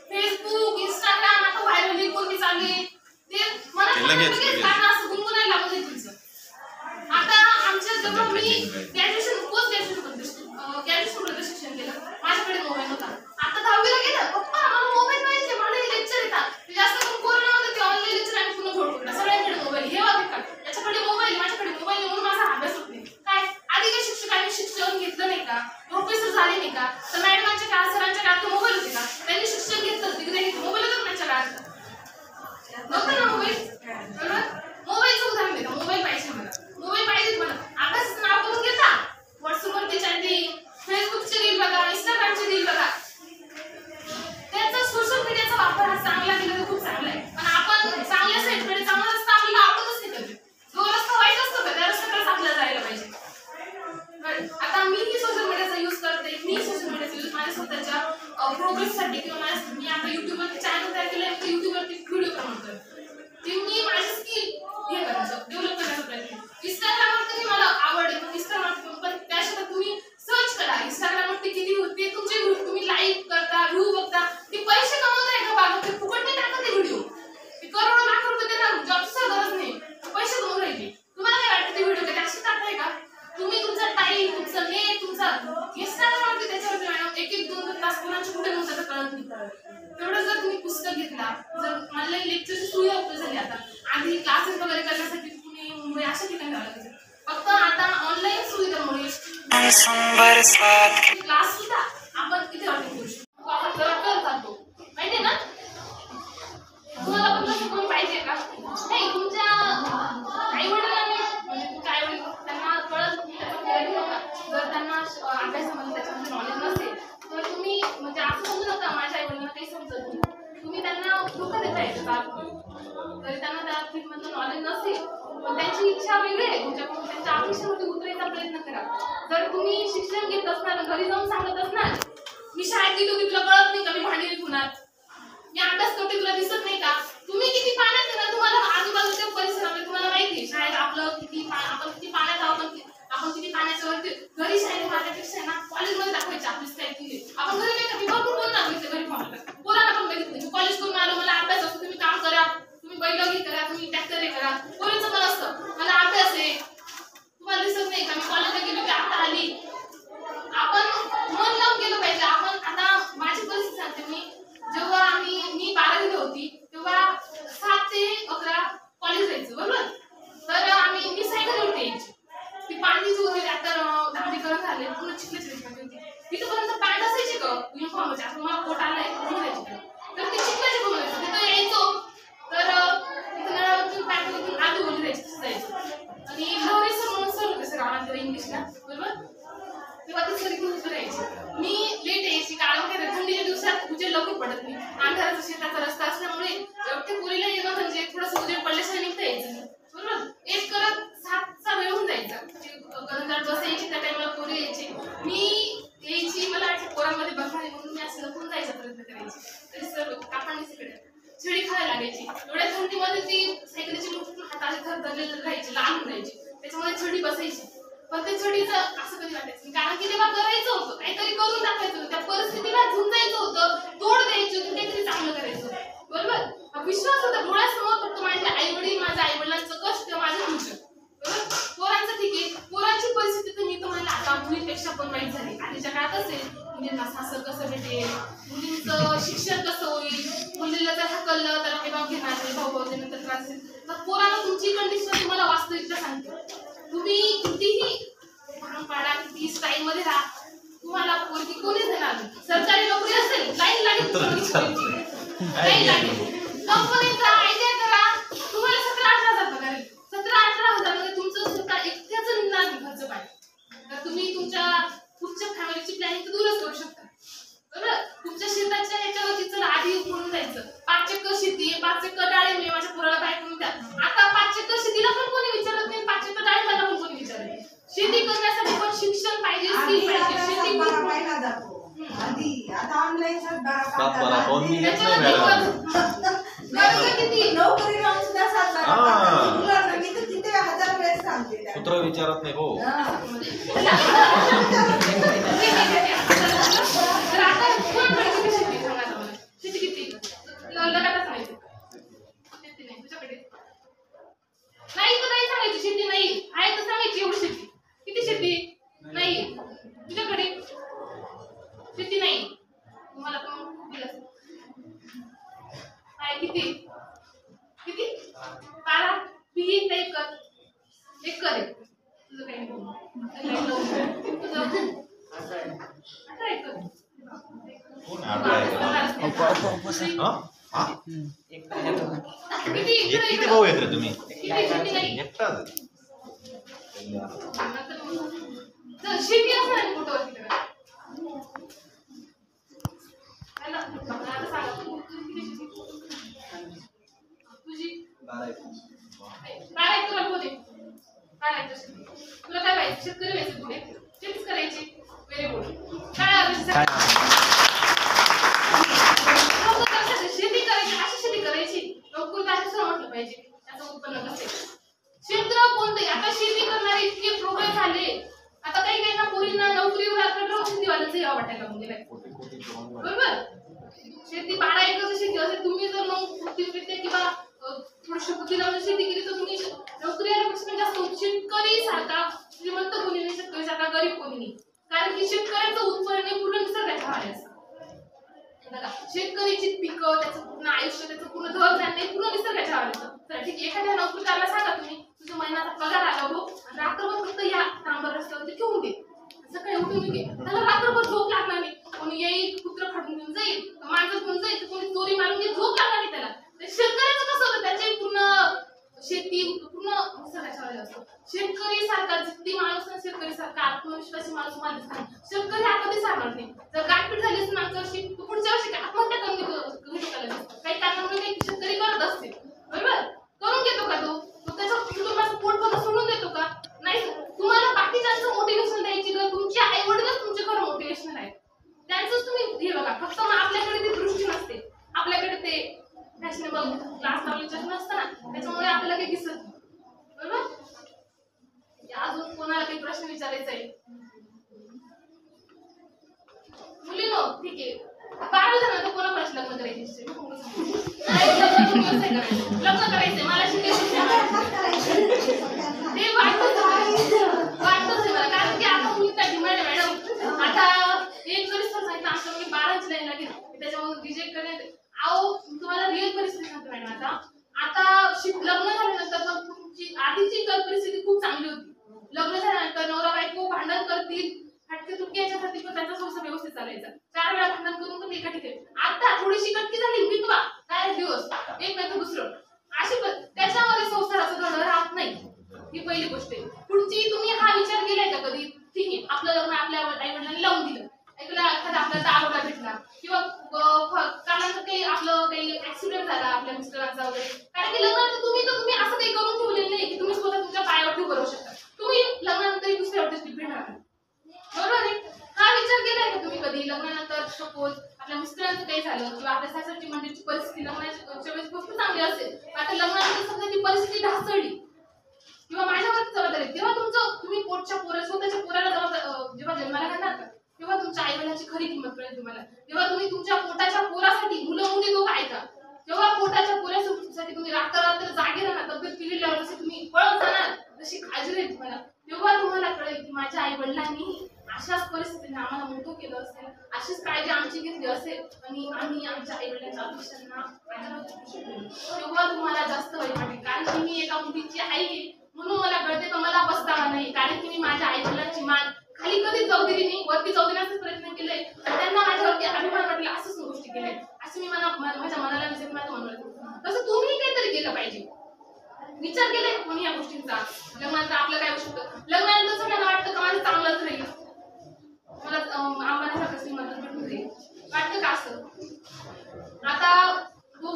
फेसबुक इंस्टाग्राम आता व्हायरल कोणती चालू आहे ते मला लगेच कारण असं गुणगुणायला लागत आहे तुमचं. आता आमच्या जेव्हा मी ग्रॅज्युएशन पोस्ट ग्रॅज्युएशन शिक्षण केलं माझ्याकडे मोबाईल होता. आता 10वीला गेलं पप्पा मला मोबाईल पाहिजे मला लेक्चर येतात ते जास्त करून कोरोनामध्ये ते ऑनलाईन लेक्चर आणि पुन्हा घोडला सगळ्यांकडे मोबाईल हे वाटत का त्याच्याकडे मोबाईल माझ्याकडे मोबाईल म्हणून माझा अभ्यास होत नाही. काय आधी काही शिक्षकांनी शिक्षण घेतलं नाही का प्रोफेसर झाले नाही का तर मॅडमांच्या काळात सरांच्या काळात मोबाईल होते का त्यांनी शिक्षण घेतलं डिग्री मोबाईल होतं त्यांच्या काळात नव्हतं ना मोबाईल. मोबाईलचं उदाहरण देता मोबाईल पाहिजे मोबाईल पाहिजे मला अभ्यासाचं नाव करून घेता व्हॉट्सअपवरती चॅटिंग फेसबुकची रील बघा इंस्टाग्रामची रील बघा त्याचा सोशल मीडियाचा वापर हा चांगला केला तर खूप चांगला आहे पण आपण चांगल्या साईडकडे चांगला रस्ता आपल्याला आवडतच नाही कधी जो रस्ता वाईट असतो का त्या रस्त्याकडेच आपल्याला जायला पाहिजे. आता मी सोशल मीडियाचा यूज करते मी सोशल मीडियाचा यूज माझ्या स्वतःच्या प्रोग्रेससाठी किंवा मी आता युट्यूबवरती चॅनल तयार केलं युट्यूबवरती व्हिडिओ बनवतोय ते मी माझी स्किल हे करायचं डेव्हलप करण्याचा प्रयत्न. इंस्टाग्रामवरती मला आवड आहे पण इंस्टाग्राम पण त्याशिवाय तुम्ही सर्च करा इंस्टाग्रामवरती किती होते तुमचे व्हिडिओ तुम्ही लाईक करता व्ह्यू बघता ते पैसे कमवताय का बाबा ते फुकट नाही टाकत ते व्हिडिओ ते करोडो लाख रुपये त्यांना जॉबची गरज नाही पैसे कमवून राहिले. तुम्हाला काय वाटतं ते व्हिडिओ कधी असे टाकताय का तुम्ही तुमचा टाईम तुमचं नेट तुमचा इंस्टाग्रामवरती त्याच्यावरती मॅडम एक एक 2-2 तास कोणाची कुठे नव्हतं कळत नाही. तेवढं जर तुम्ही पुस्तक घेतला जर ऑनलाईन लेक्चरची सुविधा उपलब्ध झाली आता आधी क्लासेस वगैरे करण्यासाठी पुणे मुंबई अशा ठिकाणी जावं लागायचं फक्त आता ऑनलाईन सुविधामुळे क्लास सुद्धा आपण इथे अटेंड करू शकतो आपण जरा जातो माहिती ना तुम्हाला पण तसं कोणी पाहिजे का नाही तुमच्या आई वडिलांनी म्हणजे तुमच्या आई वडील त्यांना कळत जर त्यांना अभ्यासामध्ये त्याच्यामध्ये नॉलेज नसेल तर तुम्ही म्हणजे असं समजू नका माझ्या आई वडिलांना काही समजत नाही तुम्ही त्यांना धोका देता येतं जरी त्यांना त्या फील्डमधलं नॉलेज नसेल पण त्यांची इच्छा वेगळी आहे तुमच्याकडून त्यांच्या अपेक्षेमध्ये उतरायचा प्रयत्न करा. जर तुम्ही शिक्षण घेत असणार घरी जाऊन सांगत असणार मी शाळेत गेली होती तुला कळत नाही का मी भांडी लिखुणार मी अभ्यास करते तुला दिसत नाही का तुम्ही किती पाण्यात ना तुम्हाला आजूबाजूच्या परिसरामध्ये तुम्हाला माहिती आहे शाळेत आपलं आपण किती पाण्यात आहोत आपण किती पाण्याच्या वरती घरी शाळेत माझ्यापेक्षा आहे ना कॉलेजमध्ये दाखवायची आपली स्टाईल केली आपण घरी नाही का मी भरपूर बोलणार घरी फॉर्मला पोरांना पण बघितलं कॉलेज करून आलो मला अभ्यास असतो तुम्ही काम करा तुम्ही बैलगी करा तुम्ही ट्रॅक्टर हे करा पोरीचं पण असतं मला अभ्यास आहे तुम्हाला दिसत नाही का मी कॉलेजला गेलो की आता आली आपण मन लावून गेलं पाहिजे. आपण आता माझी परिस्थिती सांगते जेव्हा मी 12वीला होती तेव्हा 7 ते 11 कॉलेज जायचं बरोबर तर मी सायकलवरती यायची ती पाणी जी होती आता दांडीकरण झाले पूर्ण चिखलाची होती तिथपर्यंत पॅन्ट असायची का युनिफॉर्मची आता मला कोट आलाय तर ती चिखलाची बनवायची तिथं यायचो तर तिथं नळावरतून पॅन्टवरतून आधी बोलली जायचं आणि लवरे सर म्हणून सर होते सर आम्हाला इंग्लिशला बरोबर तेव्हा ते सर घेऊन यायचे मी लेट यायची कारण काय थंडीच्या दिवसात उजेड लवकर पडत नाही अंधाराचा शेताचा रस्ता असल्यामुळे ते पुरीला येणं म्हणजे थोडंसं उजेड पडल्याशिवाय निघता यायचं बरोबर एक करत 7चा वेळ होऊन जायचा गणजात बस यायची त्या टाइमला पोरी यायची मी यायची मला वाटतं पोरांमध्ये बघणारे म्हणून मी असं लपून जायचा प्रयत्न करायची तरी सर कापडणी तिकडे छडी खायला लागायची एवढ्या थंडीमध्ये ती सायकलीची मुठून हाताचे थर धरलेले राहायची लहान राहायची त्याच्यामुळे छडी बसायची पण त्या छडीचं असं कधी वाटायचं कारण की तेव्हा करायचं होतं काहीतरी करून दाखवायचं होतं त्या परिस्थितीला झुंजायचं होतं तोड द्यायची होती काहीतरी चांगलं करायचं होतं बरोबर विश्वास होता डोळ्यासमोर फक्त माझे आई वडील माझ्या आई वडिलांचं कष्ट माझं फ्युचर बरोबर पोरांचं ठीक आहे पोरांची परिस्थिती तर मी तुम्हाला आता मुलींपेक्षा पण वाईट झाली आधीच्या काळात असेल मुलींना सासर कसं भेटेल मुलींचं शिक्षण कसं होईल मुलीला जर हकललं तर हे भाऊ घेणार नाही भाऊ भाऊ नंतर त्रास असेल तर पोरांना तुमची कंडिशन तुम्हाला वास्तविकता सांगते तुम्ही कितीही भांग पाडा किती स्टाईल मध्ये राहा तुम्हाला पोरगी कोणीच देणार सरकारी नोकरी असेल लाईन लागेल कंपनीत जा आयटीआय करा तुम्हाला 17-18 हजार पगार येईल 17-18 मध्ये तुमचं स्वतः एकट्याचं निघणार खर्च पाहिजे तर तुम्ही तुमच्या पुढच्या फॅमिलीची प्लॅनिंग तर दूरच करू शकता बरोबर तुमच्या शेताच्या ह्याच्यावरती चला आधी म्हणून जायचं 5 एकर शेती आहे 5 एकर डाळिंब माझ्या पोराला बायकून द्या आता 5 एकर शेतीला पण कोणी विचारत नाही 5 एकर डाळिंबाला पण कोणी विचारत नाही शेती करण्यासाठी पण शिक्षण पाहिजे स्किल पाहिजे शेती पाहिला जातो आधी आता ऑनलाईन किती नोकरी लावून सुद्धा 7 मुलांना मी तर किती 1000 वेळेस सांगते पुत्र विचारत नाही हो किती भाऊ आहेत रे तुम्ही? एकटाच? शेती असं नाही मोठं वरती करा. आता सांगा तुझी किती शेती? तुझी 12 एकर. 12 एकर बोलते. 12 एकर शेती. तुला काय पाहिजे? शेतकरी व्हायचं पुढे? शेतीच करायची. Very good. काय शेती करायची, अशी शेती करायची लवकर काय असं म्हटलं पाहिजे त्याचं उत्पन्न कसं आहे. क्षेत्र कोणते? आता शेती करणारे इतके प्रोग्रेस झाले. आता काही काही ना पोरींना नोकरीवर लागतात शेतीवाल्यांचं यावं वाटायला गेलंय. बरोबर? शेती 12 एकरची शेती असेल, तुम्ही जर मग बुद्धिविद्या किंवा थोडीशी बुद्धी लावून शेती केली तर तुम्ही नोकरी आल्यापेक्षा जास्त शेतकरी सारखा श्रीमंत कोणी नाही, शेतकरी सारखा गरीब कोणी नाही. कारण की शेतकऱ्याचं उत्पन्न हे पूर्ण निसर्गाच्या हाती असतं. बघा, शेतकरीची पिकं, त्याचं पूर्ण आयुष्य, त्याचं पूर्ण धनधान्य पूर्ण निसर्गाच्या हाती असतं. तर ठीक आहे, एखाद्या नोकरीदाराला सांगा तुम्ही तुझ्या महिन्याचा पगार आला हो आणि रात्रभर फक्त या डांबर रस्त्यावरती ठेवून दे, सकाळी उठून घे, त्याला रात्रभर झोप लागणार नाही. कोणी येईल, कुत्र फाडून घेऊन जाईल, माणसं घेऊन जाईल, कोणी चोरी मारून घेईल, झोप लागणार नाही त्याला. शेतकऱ्याचं कसं होतं? त्याची पूर्ण शेती पूर्ण निसर्गाच्या हाती असतं. शेतकरी सारखा जिद्दी माणूस आणि शेतकरी सारखा आत्मविश्वासी माणूस मला दिसत नाही. शेतकरी हा कधी सांगणार नाही. जर गाठपीट झाली असेल मागच्या वर्षी, तू पुढच्या वर्षी आत्महत्या करून घेतो. काही कारणामुळे काही शेतकरी करत असते, बरोबर? करून घेतो का तो? त्याच्या कुटुंबाचं पोट पण सोडून देतो का? नाही. तुम्हाला बाकीच्यांचं मोटिवेशन द्यायची गरज, तुमची आई वडीलच तुमचे खरं मोटिवेशन आहे. त्यांचंच तुम्ही हे बघा. फक्त मग आपल्याकडे ती दृष्टी नसते, आपल्याकडे ते फॅशनेबल क्लास लावल्याचं नसतं ना, त्याच्यामुळे आपल्याला काही दिसत नाही. बरोबर? अजून कोणाला काही प्रश्न विचारायचा आहे? मुलीनो, ठीक आहे. 12 जणांना कोणा प्रश्न लग्न करायचे? लग्न करायचंय, मला शिकायचं ते वाटतच मला. कारण की आता मुलींना डिमांड आहे मॅडम. आता एक जरी सर सांगितलं आमच्याकडे 12च लाईन लागेल, त्याच्यामुळे रिजेक्ट करण्यात. अहो, तुम्हाला रिअल परिस्थिती सांगतो मॅडम. आता लग्न झाल्यानंतर तुमची आधीची परिस्थिती खूप चांगली होती. लग्न झाल्यानंतर नवरा बायको भांडण करतील, हटके तुटके याच्यासाठी, पण त्यांचा संसार व्यवस्थित चालायचा. 4 वेळा भांडण करून पण एका ठिकाणी. आता थोडीशी कटकी झाली, विधवा, काय दिवस एक नाही तर दुसरं, अशी त्याच्यामध्ये संसाराचं घडं राहत नाही. ही पहिली गोष्ट आहे. पुढची, तुम्ही हा विचार केलाय का कधी? ठीक आहे, आपलं लग्न आपल्या आई वडिलांनी लावून दिलं, एखादा आपल्याला आरोग्य भेटला किंवा कालांतर काही आपलं काही ऍक्सिडेंट झाला आपल्या मिस्टरांचा वगैरे. कारण की लग्नानंतर तुम्ही असं काही करून ठेवलेलं नाही की तुम्ही स्वतः तुमच्या पायावरती उभं राहू शकता. तुम्ही लग्नानंतर दुसऱ्यावरतीच डिपेंड राहता. बरोबर आहे? हा विचार केलाय का तुम्ही कधी? लग्नानंतर सपोज आपल्या मिस्टरांचं काही झालं किंवा आपल्या सासरची मंडळीची परिस्थिती लग्नाच्या वेळेस खूप चांगली असेल, आता लग्नानंतर समजा ती परिस्थिती ढासळली किंवा माझ्यावरती जबाबदारी, तेव्हा तुम्ही पोटच्या स्वतःच्या पोराला जेव्हा जन्माला घालणार का, तेव्हा तुमच्या आई वडिलांची खरी किंमत कळेल तुम्हाला. तेव्हा तुम्ही तुमच्या पोटाच्या पोरासाठी, मुलं मुली दोघं ऐका, तेव्हा पोटाच्या पोरासाठी तुम्ही रात्र जागे राहणार. तब्येत पिलेल्यावर जसे तुम्ही पळत जाणार, तशी काळजी राहील तुम्हाला. तेव्हा तुम्हाला कळेल की माझ्या आई वडिलांनी अशाच परिस्थितीने आम्हाला मोठं केलं असेल, अशीच काळजी आमची घेतली असेल आणि आम्ही आमच्या आई वडिलांच्या अपेक्षांना तेव्हा तुम्हाला जास्त वाईट वाटेल. कारण की मी एका मुलीची आई आहे म्हणून मला कळते का मला पस्तावा नाही. कारण की मी माझ्या आई वडिलांची मान खाली कधीच जाऊ दिली नाही, वरती जाऊ देण्याचा प्रयत्न केलाय, त्यांना माझ्यावरती अभिमान वाटला असंच गोष्टी केल्या. असं मी माझ्या मनाला विचार माझ्या मनाला. तसं तुम्ही काहीतरी केलं पाहिजे. विचार केलाय कोणी या गोष्टींचा? लग्नानंतर आपलं काय होऊ शकतं? लग्नानंतर सगळ्यांना वाटतं का माझं चांगलंच राहील, मला आंबाण्यासारखं श्रीमंत भेटून जाईल, वाटतं का असं? आता मी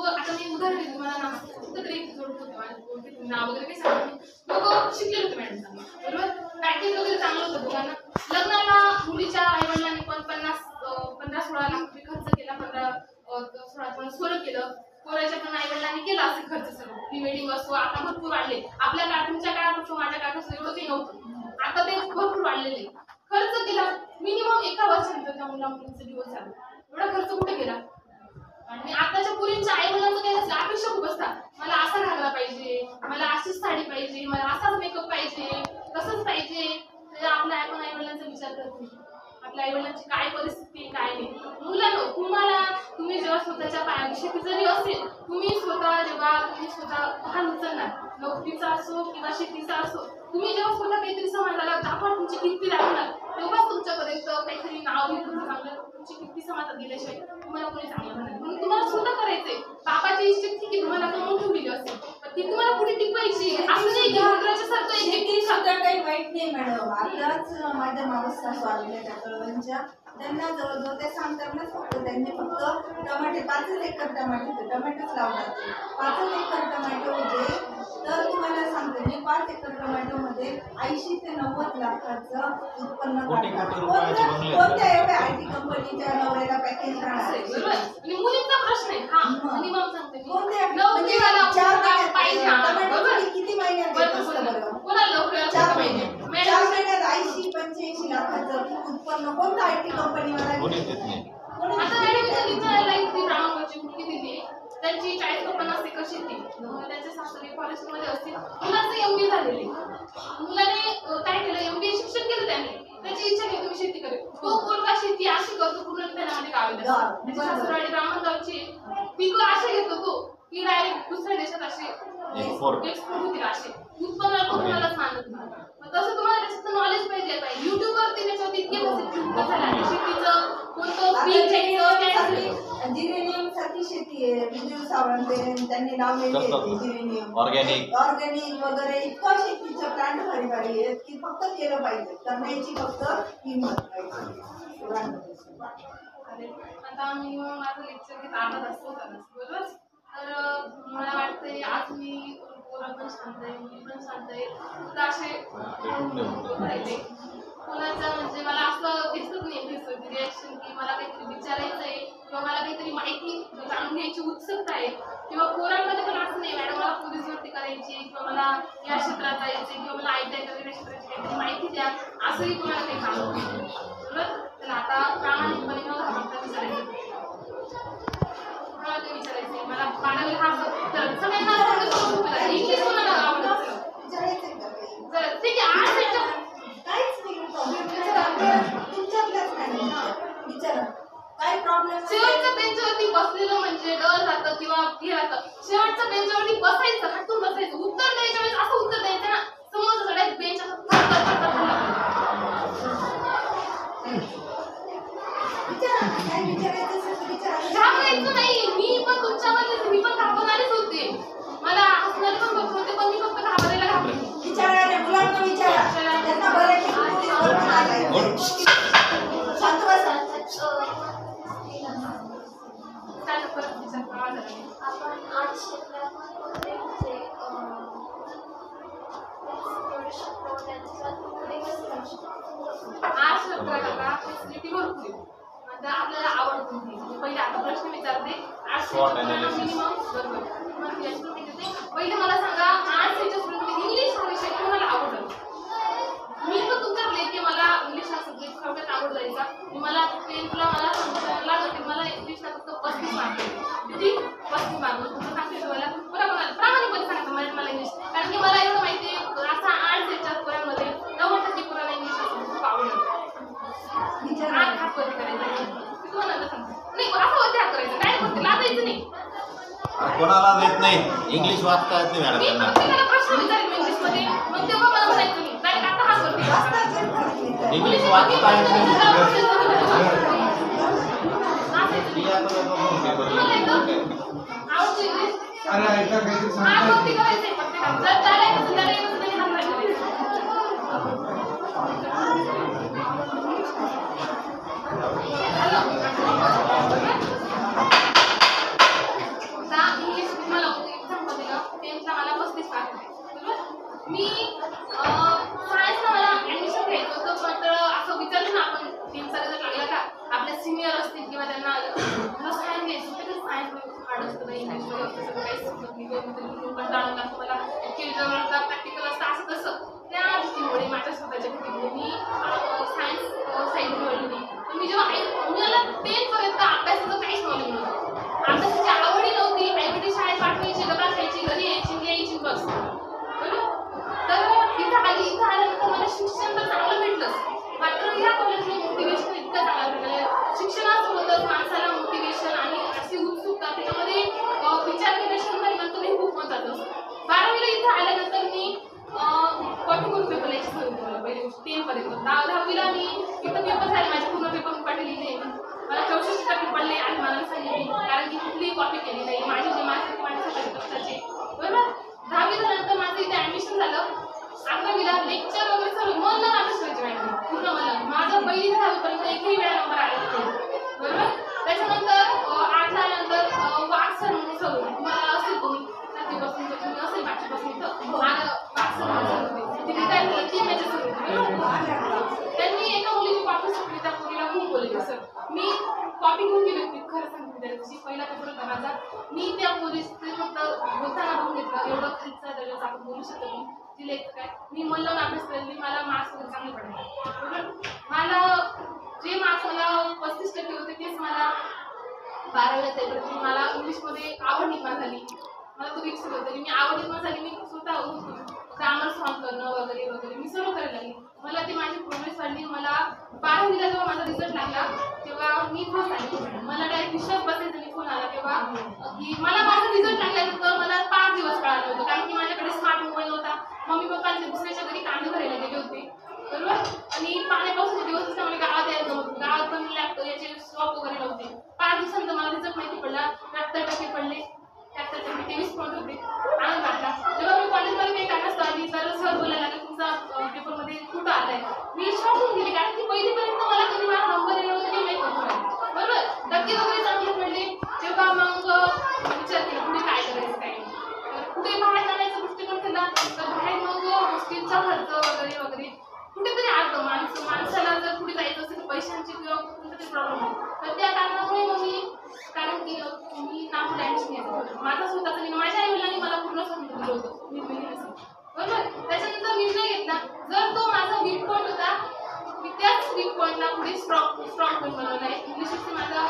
उदाहरण देते तुम्हाला ना, कुठंतरी जोडत होते नाव वगैरे काही सांगत, दोघं शिकले होते मॅडम चांगलं, बरोबर? पॅकेज वगैरे चांगलं होतं दोघांना. लग्नाला मुलीच्या आई वडिलांनी पण 15-16 लाख रुपये खर्च केला, 15-16 सोनं केलं. पोराच्या पण आई वडिलांनी केला असेल खर्च सर्व, प्री वेडिंग असो. आता भरपूर वाढले. आपल्या काळात, तुमच्या काळापासून माझ्या काळापासून एवढं काही नव्हतं, आता ते भरपूर वाढलेले. खर्च केला मिनिमम 1 वर्षानंतर त्या मुलांचा दिवस झाला. एवढा खर्च कुठे गेला? आणि आताच्या मुलींच्या आई वडिलांचं काही नसलं, अपेक्षा खूप असतात. मला असा घागरा पाहिजे, मला अशीच साडी पाहिजे, मला असाच मेकअप पाहिजे, तसंच पाहिजे. आपल्या आई वडिलांचा विचार करत नाही. आपल्या आई वडिलांची काय परिस्थिती काय नाही. मुलांनो, तुम्ही जेव्हा स्वतःच्या पायावर शेती जरी असेल, तुम्ही स्वतः पाहाल उचलणार, नोकरीचा असो किंवा शेतीचा असो, तुम्ही जेव्हा स्वतः काहीतरी समाजाला दाखवा, तुमची कीर्ती दाखवणार, तेव्हा तुमच्यापर्यंत काहीतरी नाव घेऊन तुमचं चांगलं, तुमची कीर्ती समाजात गेल्याशिवाय तुम्हाला कोणी चांगलं म्हणणार. म्हणून तुम्हाला सुद्धा करायचंय. बापाची इच्छा ठीक आहे, तुम्हाला कमवून ठेवलेली असेल, पण ती तुम्हाला पुढे टिकवायची. असं नाही की रुद्राच्यासारखं एक शेती सुद्धा काही वाईट नाही मॅडम. आताच माझ्या मावस सासू आलेल्या त्या कळवणच्या, त्यांना जवळजवळ ते सांगतात ना, त्यांनी फक्त टमाटे 5 एकर टमाटोच लावतात. 5 एकर टमाटो होते, तर तुम्हाला सांगते मी 5 एकर टमाटोमध्ये 80 ते 90 लाखाचं उत्पन्न काढतात. कोणत्या एवढ्या IT कंपनीच्या नवऱ्याला पॅकेज राहणार? बरोबर. आणि मुलींचा प्रश्न आहे. हा, आणि मग सांगते मी, कोणत्या नोकरीवाला चार मुलगा पाहिजे. हा, टमाटो बरोबर. किती महिन्यात देत असतं बरं? कोणाला लवकर 4 महिन्यात मॅडम 4 महिन्यात 80-85 लाखाचं उत्पन्न कोणता IT कंपनीवाला कोणी देत नाही. आता मॅडम इथं विचारायला इतकी ब्राह्मणाची मुलगी दिली, त्यांची 40-50 एकर शेती, त्यांचे सासरे फॉरेस्टमध्ये असतील, मुलाचं MBA झालेले, मुलाने काय केलं, MBA शिक्षण केलं त्याने, त्याची इच्छा नाही तुम्ही शेती करेल, तो पोरगा शेती अशी करतो पूर्ण त्यामध्ये गावी त्याची सासरवाडी ब्राह्मण गावची पिकं असे घेतो तो की डायरेक्ट दुसऱ्या देशात असे एक्सपोर्ट होतील, असे उत्पन्न तुम्हालाच मानत नाही. तसं तुम्हाला त्याच्याचं नॉलेज पाहिजे. युट्यूब वरती त्याच्यावरती इतके झालं आहे, शेतीचं कोणतं पीक घ्यायचं, जिरेनियम सारखी शेती आहे. विजू सावंत त्यांनी लावलेली आहे जिरेनियम ऑर्गॅनिक वगैरे, इतकं शेतीचं प्लांट भारी भारी आहेत की फक्त केलं पाहिजे, करण्याची फक्त हिंमत पाहिजे. आता मी माझं लेक्चर घेत अर्धा तास बरोबर. तर मला वाटतंय आज मी पोरं पण शांत आहे, मुली पण शांत आहे, तर असे राहिले. कोणाचं म्हणजे मला असं दिसत नाही रिॲक्शन की मला काहीतरी विचारायचं आहे किंवा मला काहीतरी माहिती जाणून घ्यायची उत्सुकता आहे. किंवा पोरांमध्ये पण असं नाही मॅडम मला पोलीस भरती करायची किंवा मला या क्षेत्रात जायचे किंवा मला ITI करायच्या क्षेत्राची काहीतरी माहिती द्या, असंही कोणाला काही सांगत नाही. बरोबर. तर आता प्रामाणिकपणे विचारायचं विचारायचंय मला बाळाला हा सगळ्यांना इंग्लिश कोणाला आवडत ठीक आहे. आज काहीच काय प्रॉब्लेम? शेवटच्या बेंचवरती बसलेलं म्हणजे डर राहतं किंवा हे राहतं. शेवटच्या बेंचवरती बसायचं, हटून बसायचं, उत्तर द्यायच्या वेळेस असं उत्तर द्यायचं ना, समोर सगळ्यात बेंच घाबरायचं नाही. मी पण तुमच्यामध्ये मी पण घाबरणारच होते, मला हसणारे पण बघत होते, पण मी फक्त घाबरायला घाबरते. विचारा मुलांना, विचारा त्यांना बऱ्यापैकी शांत बसा. आपण आर्ट क्षेत्रामध्ये म्हणजे एवढं शिकतो त्याच्यात पुढे कसं जाऊ शकतो? आर्ट क्षेत्राला फॅसिलिटी भरपूर आहे. आता आपल्याला आवडत नाही. पहिले आता प्रश्न विचारते, आर्ट क्षेत्राला मिनिमम बरोबर पहिले मला सांगा, आर्ट क्षेत्रामध्ये इंग्लिश हा विषय तुम्हाला आवडतो? मी पण तुमच्यात की मला इंग्लिश हा सब्जेक्ट सगळ्यात आवड जायचा. मला 10th ला मला सांगतो मला इंग्लिशला फक्त 35 मार्क किती 35 मार्क तुमचं सांगते तुम्हाला बरोबर प्रामाणिकपणे सांगतो मला इंग्लिश, कारण की मला एवढं माहिती आहे असा आर्ट याच्यात पोरांमध्ये 90% पोरांना इंग्लिश असं खूप आवडतं. आर्ट हात वरती करायचं तुम्हाला सांगतो नाही, असं वरती हात करायचं काय फक्त लाजायचं नाही. कोणाला देत नाही इंग्लिश वाचता येत नाही मॅडम त्यांना. मला प्रश्न विचारेल इंग्लिशमध्ये, मग तेव्हा मला म्हणायचं नाही डायरेक्ट आता हात वरती इंग्लिश वाचता येत नाही. मी सायन्सला मला ऍडमिशन घ्यायचं होतं, पण असं विचारलं ना आपण 3 साल जर लागला का आपले सिनियर असतील किंवा त्यांना सायन्स घ्यायचं होतं तर सायन्समध्ये खूप हार्ड असतं, इंग्लिशमध्ये असतं सगळं काही समजत नाही, कंटाळून लागतं मला, प्रॅक्टिकल असतं असं तसं. त्या भीतीमुळे माझ्या स्वतःच्या भीतीमुळे मी सायन्स साईड निवडली. पण मी जेव्हा मला 10th पर्यंत अभ्यासाचं काहीच नॉलेज नव्हतं, अभ्यासाची आवडही नव्हती. आईवडील शाळेत पाठवायची, डबा खायची, घरी यायची बस बरोबर. तर इथं आल्यानंतर मला शिक्षण तर चांगलं भेटलंच, मात्र या कॉलेजला मोटिवेशन इतकं चांगलं भेटलं. शिक्षणासोबतच माणसाला मोटिवेशन आणि अशी उत्सुकता त्याच्यामध्ये विचार करण्याची क्षमता नंतर हे खूप महत्त्वाचं असतं. 12वीला इथं आल्यानंतर मी कॉपी करून कॉपी केली नाही, माझे जे मार्क्स होते माझ्या स्वतःच्या कष्टाचे, बरोबर. 10वी झाल्यानंतर माझं इथे ऍडमिशन झालं. 11वीला लेक्चर वगैरे सर्व मन लावून अभ्यास करायचे मॅडम, पूर्ण मन लावून. माझं पहिली ते 10वी पर्यंत एकही वेळा नंबर आला नाही, बरोबर. त्याच्यानंतर 8ला आल्यानंतर वाघ सर म्हणून सर होते, तुम्हाला असेल तुम्ही सातवीपासून तुम्ही असेल 5वीपासून इथं वाघ सर होते, ते रिटायर झाले, 3 मॅचेस होते, बरोबर. त्यांनी एका मुलीची कॉपी सुटली, त्या मुलीला खूप बोलले सर. मी कॉपी घेऊन गेली होती, खरं सांगते त्या दिवशी पहिला पेपर होता माझा. मी त्या पोलीसचे फक्त बोलताना बघून घेतलं, एवढं खालचा दर्जाचं आपण बोलू शकत नाही. तिला एक काय मी मन लावून अभ्यास केली, मला मार्क्स वगैरे चांगले पडले, बरोबर. मला जे मार्क्स मला 35% होते तेच मला 12वीला जाईपर्यंत मला इंग्लिशमध्ये आवड निर्माण झाली. मला तो विकसित होता, मी आवड निर्माण झाली. मी स्वतः ग्रामर सॉल्व करणं वगैरे वगैरे मी सर्व करायला लागली. मला ते माझी प्रोग्रेस वाढली. मला 12वीला जेव्हा माझा रिझल्ट लागला तेव्हा मी फर्स्ट आली. मला डायरेक्ट विश्वास बसायचा नाही फोन आला तेव्हा की मला माझा रिझल्ट लागल्यानंतर मला 5 दिवस कळालं होतं, कारण की माझ्याकडे स्मार्ट मोबाईल होता. मम्मी पप्पांचे दुसऱ्याच्या घरी कांदे भरायला गेले होते, बरोबर. आणि पाण्या पावसाचे दिवस असल्यामुळे गावात यायचं नव्हतं, गावात पण लॅपटॉप याचे शॉप वगैरे नव्हते. 5 दिवसांनंतर मला रिझल्ट माहिती पडला, 73% पडले. 73% 23 पॉईंट होते. आनंद वाटला. जेव्हा मी कॉलेजमध्ये काही टाकायचं आली तर सर बोलायला लागले तुमचा पेपरमध्ये कुठं आलाय. मी शॉक होऊन गेली, कारण की पहिलीपर्यंत मला कधी माझा नंबर येणार होता की माहीत नव्हतं, बरोबर. टक्के वगैरे चांगले पडले. तेव्हा मग विचार केला पुढे काय करायचं काय नाही. पुढे बाहेर जाण्याचा दृष्टिकोन केला तर बाहेर मग हॉस्टेलचा खर्च वगैरे वगैरे कुठेतरी आलं. माणसाला जर पुढे जायचं असेल तर पैशांची किंवा कोणता तरी प्रॉब्लेम आहे, तर त्या कारणामुळे मग मी, कारण की मी नागपूर ऍडमिशन घ्यायचं होतं माझा स्वतःचा निर्णय, माझ्या आईवडिलांनी मला पूर्ण स्वातंत्र्य दिलं होतं निर्णय असेल, बरोबर. त्याच्यानंतर निर्णय घेतला. जर तो माझा वीक पॉईंट होता मी त्याच वीक पॉईंटला पुढे स्ट्रॉंग पॉईंट बनवला आहे. इंग्लिश विषय माझा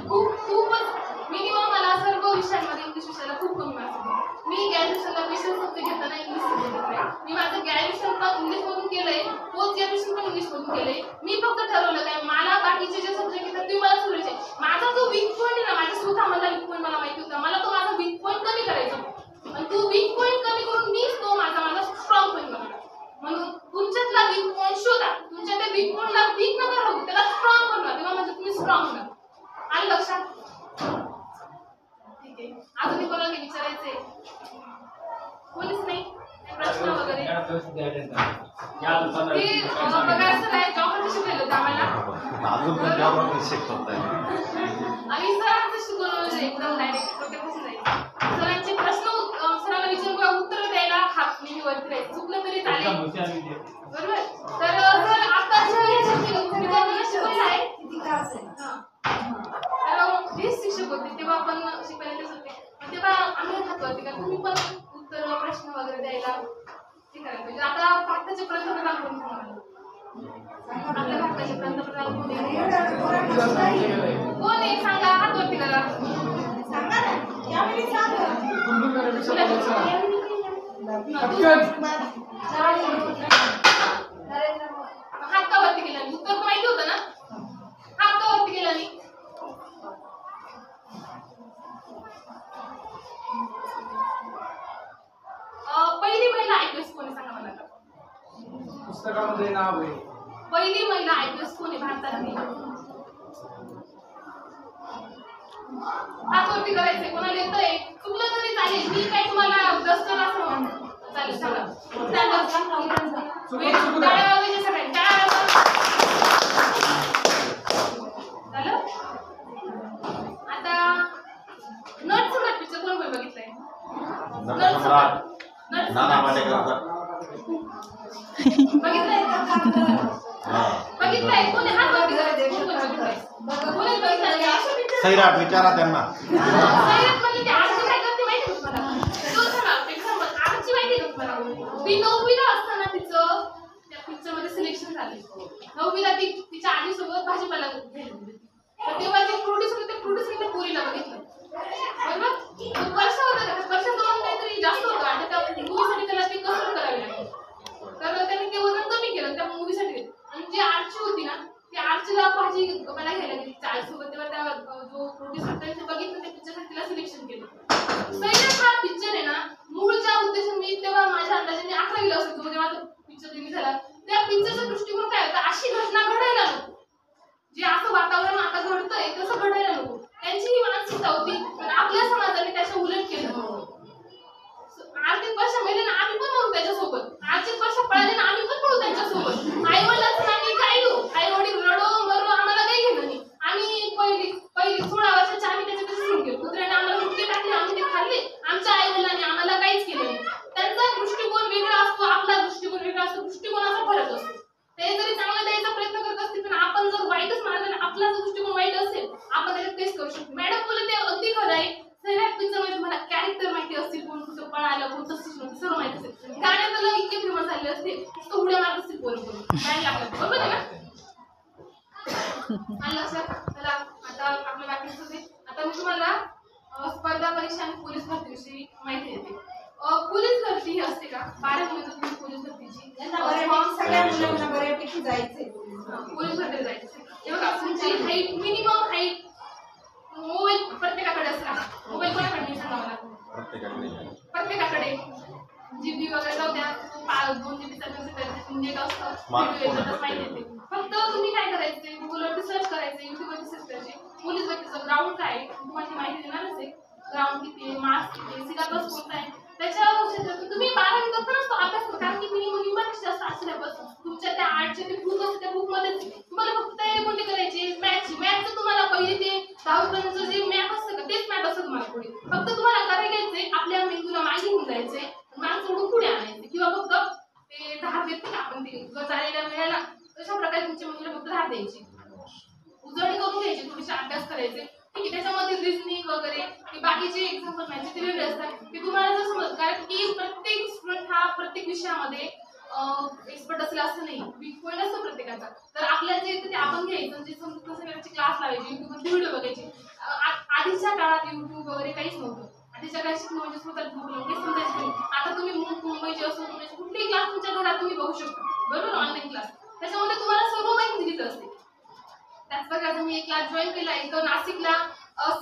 खूपच मिनिमम, मला सर्व विषयांमध्ये इंग्लिश विषयाला खूप कमी मार्क्स होते. मी ग्रॅज्युएशनला विषय सब्जेक्ट घेताना इंग्लिश सब्जेक्ट घेतलाय. मी माझं ग्रॅज्युएशन पण इंग्लिशमधून केलंय, पोस्ट ग्रॅज्युएशन पण इंग्लिशमधून केलंय. मी फक्त ठरवलं काय मला बाकीचे जे सब्जेक्ट घेतात ते मला सोडायचे. माझा जो वीक पॉईंट आहे ना, माझ्या स्वतःमधला वीक पॉईंट मला माहिती होता, मला तो माझा वीक पॉईंट कमी करायचा आणि तो वीक पॉईंट कमी करून मीच तो माझा स्ट्रॉंग पॉईंट बनवला. म्हणून तुमच्यातला वीक पॉईंट शोधा, तुमच्या त्या वीक पॉईंटला वीक नका राहू, त्याला स्ट्रॉंग बनवा, तेव्हा म्हणजे तुम्ही स्ट्रॉंग होणार. आलं लक्षात? ठीक आहे. अजून कोणाला काही विचारायचंय? कोणीच नाही? प्रश्न वगैरे ते बघा सर आहे जॉग्राफी शिकवलं होतं आम्हाला, अजून पण जॉग्राफी शिकवताय आणि सरांचं शिकवलं एकदम डायरेक्ट डोक्यापासून जायचं. सरांचे प्रश्न सरांना विचारून उत्तर द्यायला हात नेहमी वरती राहायचं, चुकलं तरी चालेल, बरोबर. तर सर आता विद्यार्थ्यांना शिकवलं आहे किती क्लास आहे? तर हेच शिक्षक होते तेव्हा आपण शिकवायलाच होते, तेव्हा आम्ही हात वरती का तुम्ही पण उत्तर प्रश्न वगैरे द्यायला हे करायला पाहिजे. आता भारताचे पंतप्रधान कोण सांगा, आपल्या भारताचे पंतप्रधान कोण आहे सांगा, हात वरती करा. सांगा ना, यावेळी सांगा. हात का वरती केला? उत्तर माहिती होतं ना, हात का वरती केला नाही? पहिली महिला आयपीएस कोणी सांगा मला? पुस्तकामध्ये नाव आहे. पहिली महिला आयपीएस कोणी भारतातली? हात वरती करायचंय, कोणाला येतंय? चुकलं तरी चालेल, मी काय तुम्हाला दस्तर असं म्हणतो चालेल. सांगा टाळ्या वाजवायच्या सगळ्यांनी, टाळ्या वाजवा. झालं? आता नटसम्राट पिक्चर कोण कोण बघितलंय? नटसम्राट नाना पाटेकर बघितलंय? बघितलंय कोणी? हात वरती करायचंय, कोण कोण बघितलंय? कोणी बघितलंय? सैराट विचारा त्यांना. सैराट म्हणजे ते आजची काय करते माहिती आहे तुम्हाला? तो सांगा एक्झाम्पल आजची माहिती आहे तुम्हाला? ती 9वीला असताना तिचं त्या पिक्चरमध्ये सिलेक्शन झाले. 9वीला ती तिच्या आजीसोबत भाजीपाला घेतली होती. तर तेव्हा जे प्रोड्युसर होते, प्रोड्युसरने त्या पोरीला बघितलं, बरोबर. तो वर्ष होता, वर्ष जाऊन काहीतरी जास्त होतं आणि त्या मूवीसाठी त्याला ते कसरत करावी लागली. तर त्याने ते वजन कमी केलं त्या मूवीसाठी. आणि जी आर्ची होती ना, ती आर्चीला भाजी मला घ्यायला गेली चाळीसोबत, तेव्हा त्या जो प्रोड्युसर त्याने बघितलं त्या पिक्चरसाठी तिला सिलेक्शन केलं. सैराट हा पिक्चर आहे ना, मूळच्या उद्देश मी तेव्हा माझ्या अंदाजाने 11वीला असायचो जेव्हा तो पिक्चर रिलीज झाला. त्या पिक्चरचा दृष्टिकोन काय होता, अशी घटना घडायला नको, जे असं वातावरण आता घडतंय तसं घडायला नको, त्यांची ही मानसिकता होती. लक्षात. चला आता आपल्या बाकीचं होते. आता मी तुम्हाला स्पर्धा परीक्षा आणि पोलीस भरतीविषयी माहिती देते. पोलीस भरती ही असते का 12 महिन्यात पोलीस भरतीची त्यांना बऱ्यापैकी सगळ्या मुलांना बऱ्यापैकी जायचंय पोलीस भरती जायचं. हे बघा तुमची हाईट मिनिमम हाईट मोबाईल प्रत्येकाकडे असला. मोबाईल कोणाकडे नाही सांगा मला. प्रत्येकाकडे जीबी वगैरे जाऊ द्या. 2 जीबीचा नेट असतं माहिती येते. फक्त तुम्ही काय करायचं गुगलवरती सर्च करायचं युट्यूबवरती सर्च करायचे पोलीस भरतीचं ग्राउंड काय आहे तुम्हाला माहिती देणारच आहे. ग्राउंड किती आहे मार्क्स किती आहे सिलेबस कोणता आहे त्याच्यावर क्षेत्रात तुम्ही 12वी करतानाच तो अभ्यास करा. कारण की मिनिमम निम्मापेक्षा जास्त सिलेबस तुमच्या त्या आर्टचे ते बुक असते त्या बुकमध्येच तुम्हाला फक्त तयारी कोणती करायची मॅथचं तुम्हाला पहिले ते 10वी पर्यंतचं जे मॅथ असतं का तेच मॅथ असतं तुम्हाला पुढे. फक्त तुम्हाला करायचंय आपल्या मेंदूला मागे घेऊन जायचंय मान सोडून पुढे आणायचे किंवा फक्त ते धार देते का आपण ते चाललेल्या वेळेला तशा प्रकारे तुमच्या मेंदूला फक्त धार द्यायची उजळणी करून घ्यायची थोडीशी अभ्यास करायचे. ठीक आहे त्याच्यामध्ये रिझनिंग वगैरे की बाकीचे एक्झाम्पल माहिती ते वेगळे असतात की तुम्हाला जर समज कारण की प्रत्येक स्टुडंट हा प्रत्येक विषयामध्ये एक्सपर्ट असेल असं नाही. वीक पॉईंट असतो प्रत्येकाचा. तर आपल्याला जे येतं ते आपण घ्यायचं जे समजत नसेल त्याची क्लास लावायची युट्यूबवरती व्हिडिओ बघायचे. आधीच्या काळात युट्यूब वगैरे काहीच नव्हतं. आधीच्या काळात शिकणं म्हणजे स्वतः काही समजायचं नाही. आता तुम्ही मुंबईचे असो पुण्याचे कुठलीही क्लास तुमच्या घरात तुम्ही बघू शकता बरोबर ऑनलाईन क्लास. त्याच्यामध्ये तुम्हाला सर्व माहिती दिलीच असते. त्याच प्रकारचा मी एक क्लास जॉईन केला इथं नाशिकला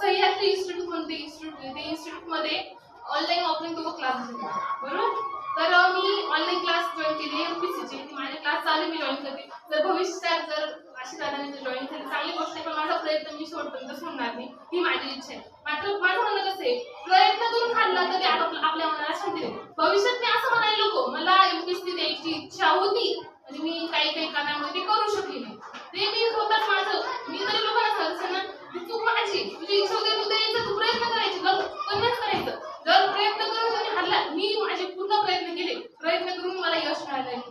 सह्याद्री इन्स्टिट्यूट म्हणून ते इन्स्टिट्यूटमध्ये ऑनलाईन ऑफलाईन तो क्लास घेतला बरोबर. तर मी ऑनलाईन क्लास जॉईन केली UPSCची. माझे क्लास चालू मी जॉईन करते. जर भविष्यात जर अशी दादाने जॉईन केली चांगली गोष्ट आहे पण माझा प्रयत्न मी शेवटपर्यंत सोडणार नाही ही माझी इच्छा आहे. मात्र माझं म्हणणं कसं आहे प्रयत्न करून खाल्ला तरी आपल्या मनाला शांती देते. भविष्यात मी असं म्हणायला नको मला UPSC द्यायची इच्छा होती आणि मी काही कारणामुळे ते करू शकले नाही. ते मी स्वतःच माझं मी तरी लोकांना सांगते ना चूक माझी तुझी इच्छा होती तू द्यायचं तू प्रयत्न करायचे कन्व्हिन्स करायचं. जर प्रयत्न करून तुम्ही हरला मी माझे पूर्ण प्रयत्न केले प्रयत्न करून मला यश मिळालं नाही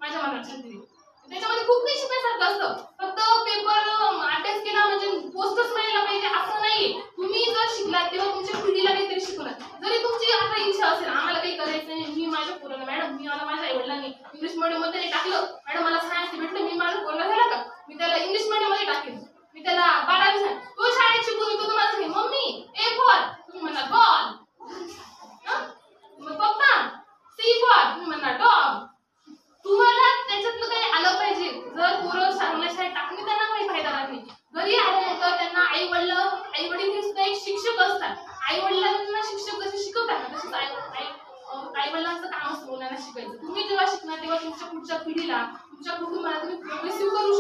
माझ्या मनात शांती. त्याच्यामध्ये खूप काही शिकण्यासारखं असतं. फक्त पेपर अभ्यास केला म्हणजे पोस्टच मिळायला पाहिजे असं नाही. तुम्ही जर शिकलात तेव्हा तुमच्या पिढीला काहीतरी शिकवणार. जरी तुमची आता इच्छा असेल आम्हाला काही करायचं नाही मी माझ्या पोराला मॅडम मी मला माझ्या आईवडिलांनी इंग्लिश मीडियममध्ये नाही टाकलं मॅडम मला सायन्स भेटलं मी माझं पोरगा झाला का मी त्याला इंग्लिश मीडियममध्ये टाकेन. मी त्याला 12वी सांग तो शाळेत शिकून मी तो तुम्हाला सांगेन मम्मी ए फॉर तुम्ही म्हणा बॉल मग पप्पा सी फॉर तुम्ही म्हणा डॉग. तुम्हाला त्याच्यातलं काही आलं पाहिजे. जर पोरं चांगल्या शाळेत टाकणे त्यांना काही फायदा नाही. घरी आलं तर त्यांना आई वडील हे सुद्धा एक शिक्षक असतात. आई वडिलांना शिक्षक जसे शिकवतात तसेच आई वडिलांचं काम असतं मुलांना शिकायचं. तुम्ही जेव्हा शिकणार तेव्हा तुमच्या पुढच्या पिढीला तुमच्या कुटुंबाला तुम्ही प्रोग्रेसिव्ह करू